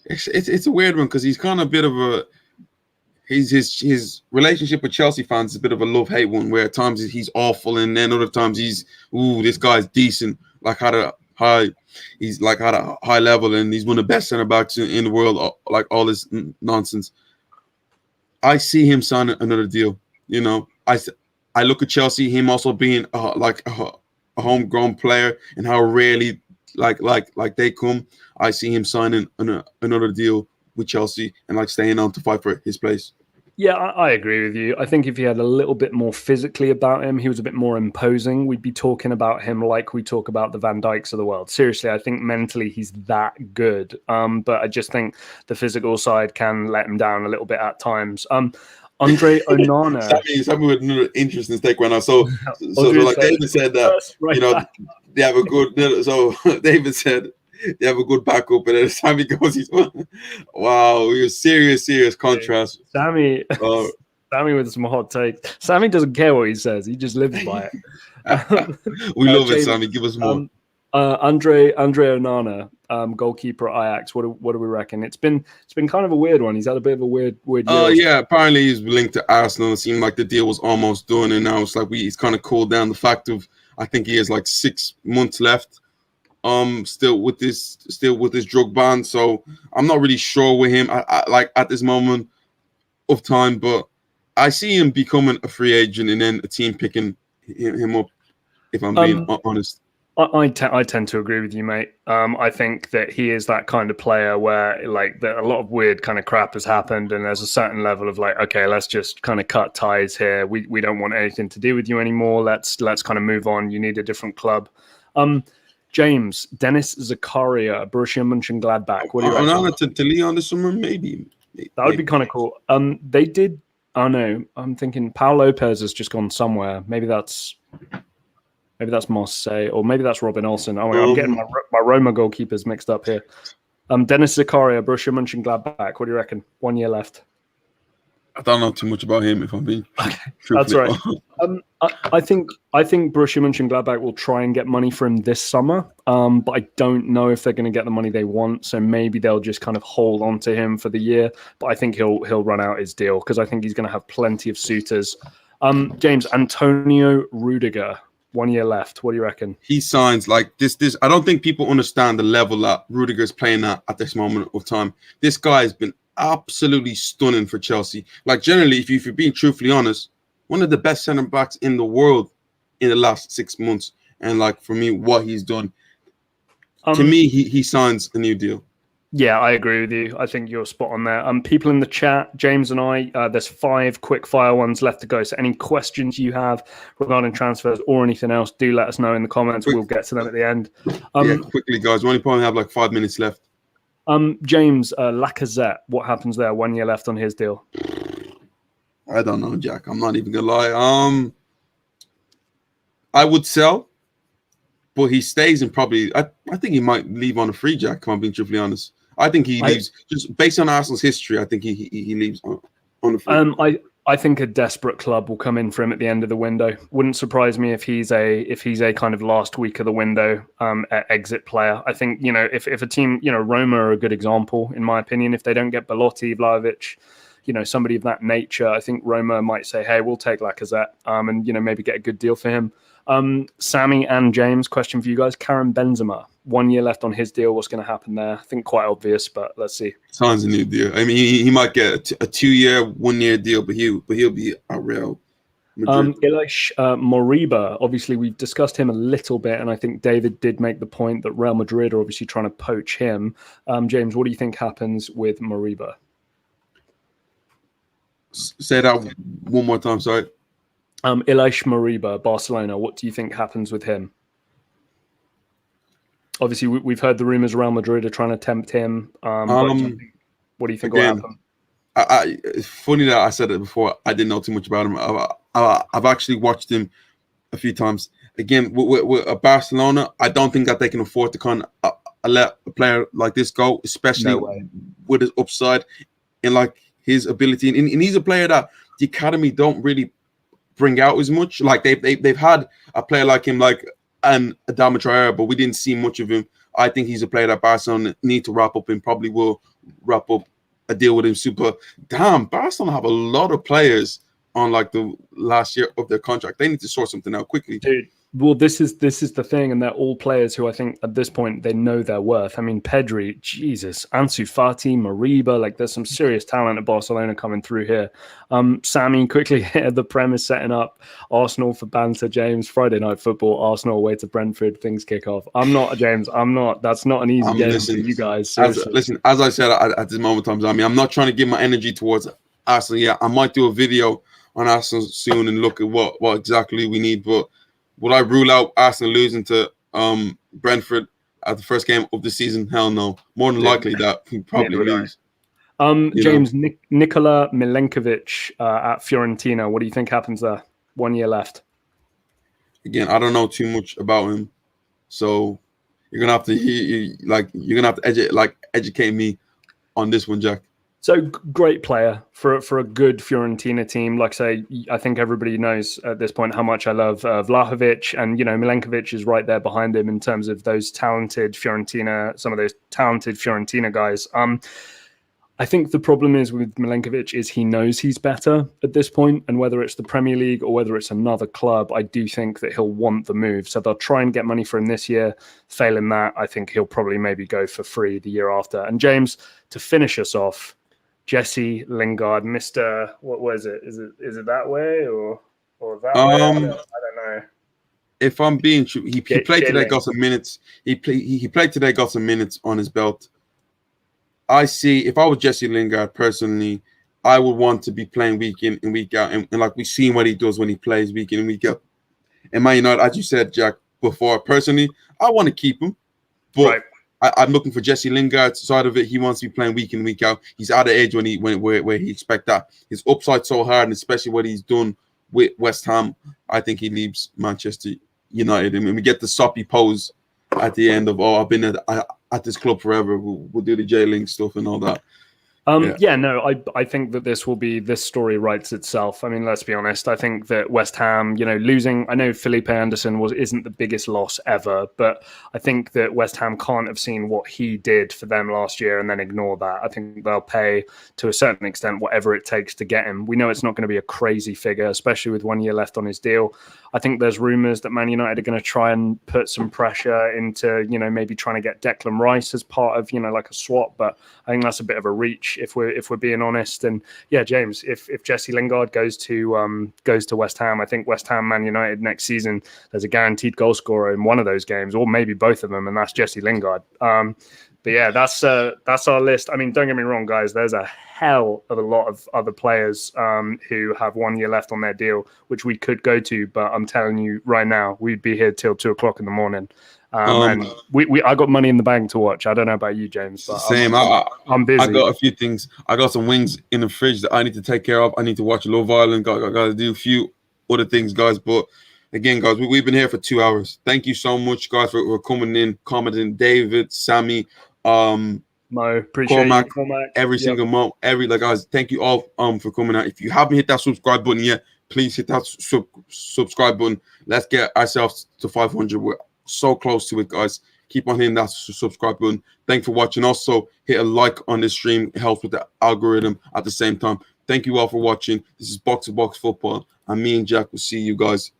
It's a weird one because he's kind of a bit of a his relationship with Chelsea fans is a bit of a love-hate one, where at times he's awful and then other times this guy's decent, he's at a high level and he's one of the best centre backs in the world, like all this nonsense. I see him signing another deal. You know, I look at Chelsea, him also being a homegrown player, and how rarely like they come. I see him signing another deal with Chelsea and staying on to fight for his place. Yeah, I agree with you. I think if he had a little bit more physically about him, he was a bit more imposing, we'd be talking about him like we talk about the Van Dijks of the world. Seriously, I think mentally he's that good. But I just think the physical side can let him down a little bit at times. Andre Onana. Sammy with another interesting take right now. So like David said that, they have a good. So David said they have a good backup, and then Sammy goes, wow, we have serious contrast. Sammy with some hot takes. Sammy doesn't care what he says; he just lives by it. We love it, Sammy. Give us more. Andre Onana, goalkeeper at Ajax. What do we reckon? It's been kind of a weird one. He's had a bit of a weird year. Yeah, apparently he's linked to Arsenal. It seemed like the deal was almost done, and now it's like he's kind of cooled down. The fact of I think he has 6 months left. Still with this drug ban, so I'm not really sure with him. I at this moment of time, but I see him becoming a free agent and then a team picking him up. If I'm being honest. I tend to agree with you, mate. I think that he is that kind of player where a lot of weird kind of crap has happened, and there's a certain level of okay, let's just kind of cut ties here. We don't want anything to do with you anymore. Let's kind of move on. You need a different club. James, Dennis Zakaria, Borussia Mönchengladbach. What do you reckon? To Lyon this summer, maybe. That would be kind of cool. They did. Oh no, I'm thinking Paul Lopez has just gone somewhere. Maybe that's Marseille, or maybe that's Robin Olsen. I'm getting my Roma goalkeepers mixed up here. Dennis Zakaria, Borussia Mönchengladbach. What do you reckon? 1 year left. I don't know too much about him, if I'm being That's right. I think Borussia Mönchengladbach will try and get money for him this summer, but I don't know if they're going to get the money they want. So maybe they'll just kind of hold on to him for the year. But I think he'll run out his deal because I think he's going to have plenty of suitors. James, Antonio Rudiger, 1 year left. What do you reckon? He signs like this. I don't think people understand the level that Rudiger is playing at this moment of time. This guy has been absolutely stunning for Chelsea. Like generally, if you're being truthfully honest, one of the best centre backs in the world in the last 6 months. And like for me, what he's done, to me, he signs a new deal. Yeah, I agree with you. I think you're spot on there. People in the chat, James and I, there's 5 quick fire ones left to go. So any questions you have regarding transfers or anything else, do let us know in the comments. We'll get to them at the end. Yeah, quickly, guys. We only probably have like 5 minutes left. James, Lacazette, what happens there? 1 year left on his deal. I don't know, Jack. I'm not even gonna lie. I would sell, but he stays and probably. I think he might leave on a free, Jack. If I'm being truthfully honest, I think he leaves just based on Arsenal's history. I think he leaves on a free. I think a desperate club will come in for him at the end of the window. Wouldn't surprise me if he's a kind of last week of the window exit player. I think if a team, Roma are a good example in my opinion. If they don't get Belotti, Vlahovic, somebody of that nature, I think Roma might say, hey, we'll take Lacazette and maybe get a good deal for him. Sammy and James, question for you guys. Karim Benzema, 1 year left on his deal. What's going to happen there? I think quite obvious, but let's see. Signs a new deal. I mean, he might get a 2 year, 1 year deal, but he'll be a Real Madrid. Ilaix Moriba, obviously we've discussed him a little bit, and I think David did make the point that Real Madrid are obviously trying to poach him. James, what do you think happens with Moriba? Say that one more time, sorry. Ilaix Moriba, Barcelona. What do you think happens with him? Obviously, we've heard the rumors Real Madrid are trying to tempt him. What do you think will happen? It's funny that I said it before. I didn't know too much about him. I've actually watched him a few times. Again, with Barcelona, I don't think that they can afford to let a player like this go, especially with his upside and like his ability. And he's a player that the academy don't really bring out as much. Like they've had a player like him, like Adama Traore, but we didn't see much of him. I think he's a player that Barcelona need to wrap up and probably will wrap up a deal with him. Super. Damn, Barcelona have a lot of players on like the last year of their contract. They need to sort something out quickly. Dude. Well, this is the thing, and they're all players who I think at this point they know their worth. I mean, Pedri, Jesus, Ansu Fati, Moriba, like there's some serious talent at Barcelona coming through here. Sammy, quickly here, the Prem is setting up Arsenal for banter. James, Friday night football, Arsenal away to Brentford, things kick off. James, I'm not. That's not an easy game for you guys. As I said at this moment in time, I'm not trying to give my energy towards Arsenal. Yeah, I might do a video on Arsenal soon and look at what exactly we need, but would I rule out Arsenal losing to Brentford at the first game of the season? Hell no. More than likely that we probably lose. James, Nikola Milenkovic at Fiorentina. What do you think happens there? 1 year left. Again, I don't know too much about him, so you're gonna have to educate me on this one, Jack. So great player for a good Fiorentina team. Like I say, I think everybody knows at this point how much I love Vlahovic, and Milenkovic is right there behind him in terms of some of those talented Fiorentina guys. I think the problem is with Milenkovic is he knows he's better at this point, and whether it's the Premier League or whether it's another club, I do think that he'll want the move. So they'll try and get money for him this year. Failing that, I think he'll probably maybe go for free the year after. And James, to finish us off, Jesse Lingard, Mr. What was it? Is it that way or that way? I don't know. If I'm being true, he played today, got some minutes. He played today, got some minutes on his belt. I see. If I was Jesse Lingard personally, I would want to be playing week in and week out, and like we've seen what he does when he plays week in and week out. And Man United, as you said, Jack, before, personally, I want to keep him, but. Right. I'm looking for Jesse Lingard's side of it. He wants to be playing week in, week out. He's at the age where he expect that. His upside so hard, and especially what he's done with West Ham, I think he leaves Manchester United. And when we get the soppy pose at the end of, I've been at this club forever. We'll do the J-Link stuff and all that. I think that this story writes itself. I mean, let's be honest. I think that West Ham, losing, I know Felipe Anderson isn't the biggest loss ever, but I think that West Ham can't have seen what he did for them last year and then ignore that. I think they'll pay to a certain extent whatever it takes to get him. We know it's not going to be a crazy figure, especially with 1 year left on his deal. I think there's rumours that Man United are going to try and put some pressure into, maybe trying to get Declan Rice as part of, like a swap, but I think that's a bit of a reach if we're being honest. And yeah, James, if Jesse Lingard goes to West Ham, I think West Ham Man United next season, there's a guaranteed goal scorer in one of those games, or maybe both of them, and that's Jesse Lingard. But yeah, that's our list. I mean, don't get me wrong, guys. There's a hell of a lot of other players who have 1 year left on their deal, which we could go to. But I'm telling you right now, we'd be here till 2:00 in the morning. And I got money in the bank to watch. I don't know about you, James. But same. I'm busy. I got a few things. I got some wings in the fridge that I need to take care of. I need to watch Love Island. Got to do a few other things, guys. But again, guys, we've been here for 2 hours. Thank you so much, guys, for coming in, commenting. David, Sammy, Mo, appreciate Cormac, you, Cormac. every single month, guys. Thank you all for coming out. If you haven't hit that subscribe button yet, please hit that subscribe button. Let's get ourselves to 500. We're so close to it, guys. Keep on hitting that subscribe button. Thanks for watching. Also, hit a like on this stream. It helps with the algorithm at the same time. Thank you all for watching. This is Box to Box Football, and me and Jack will see you guys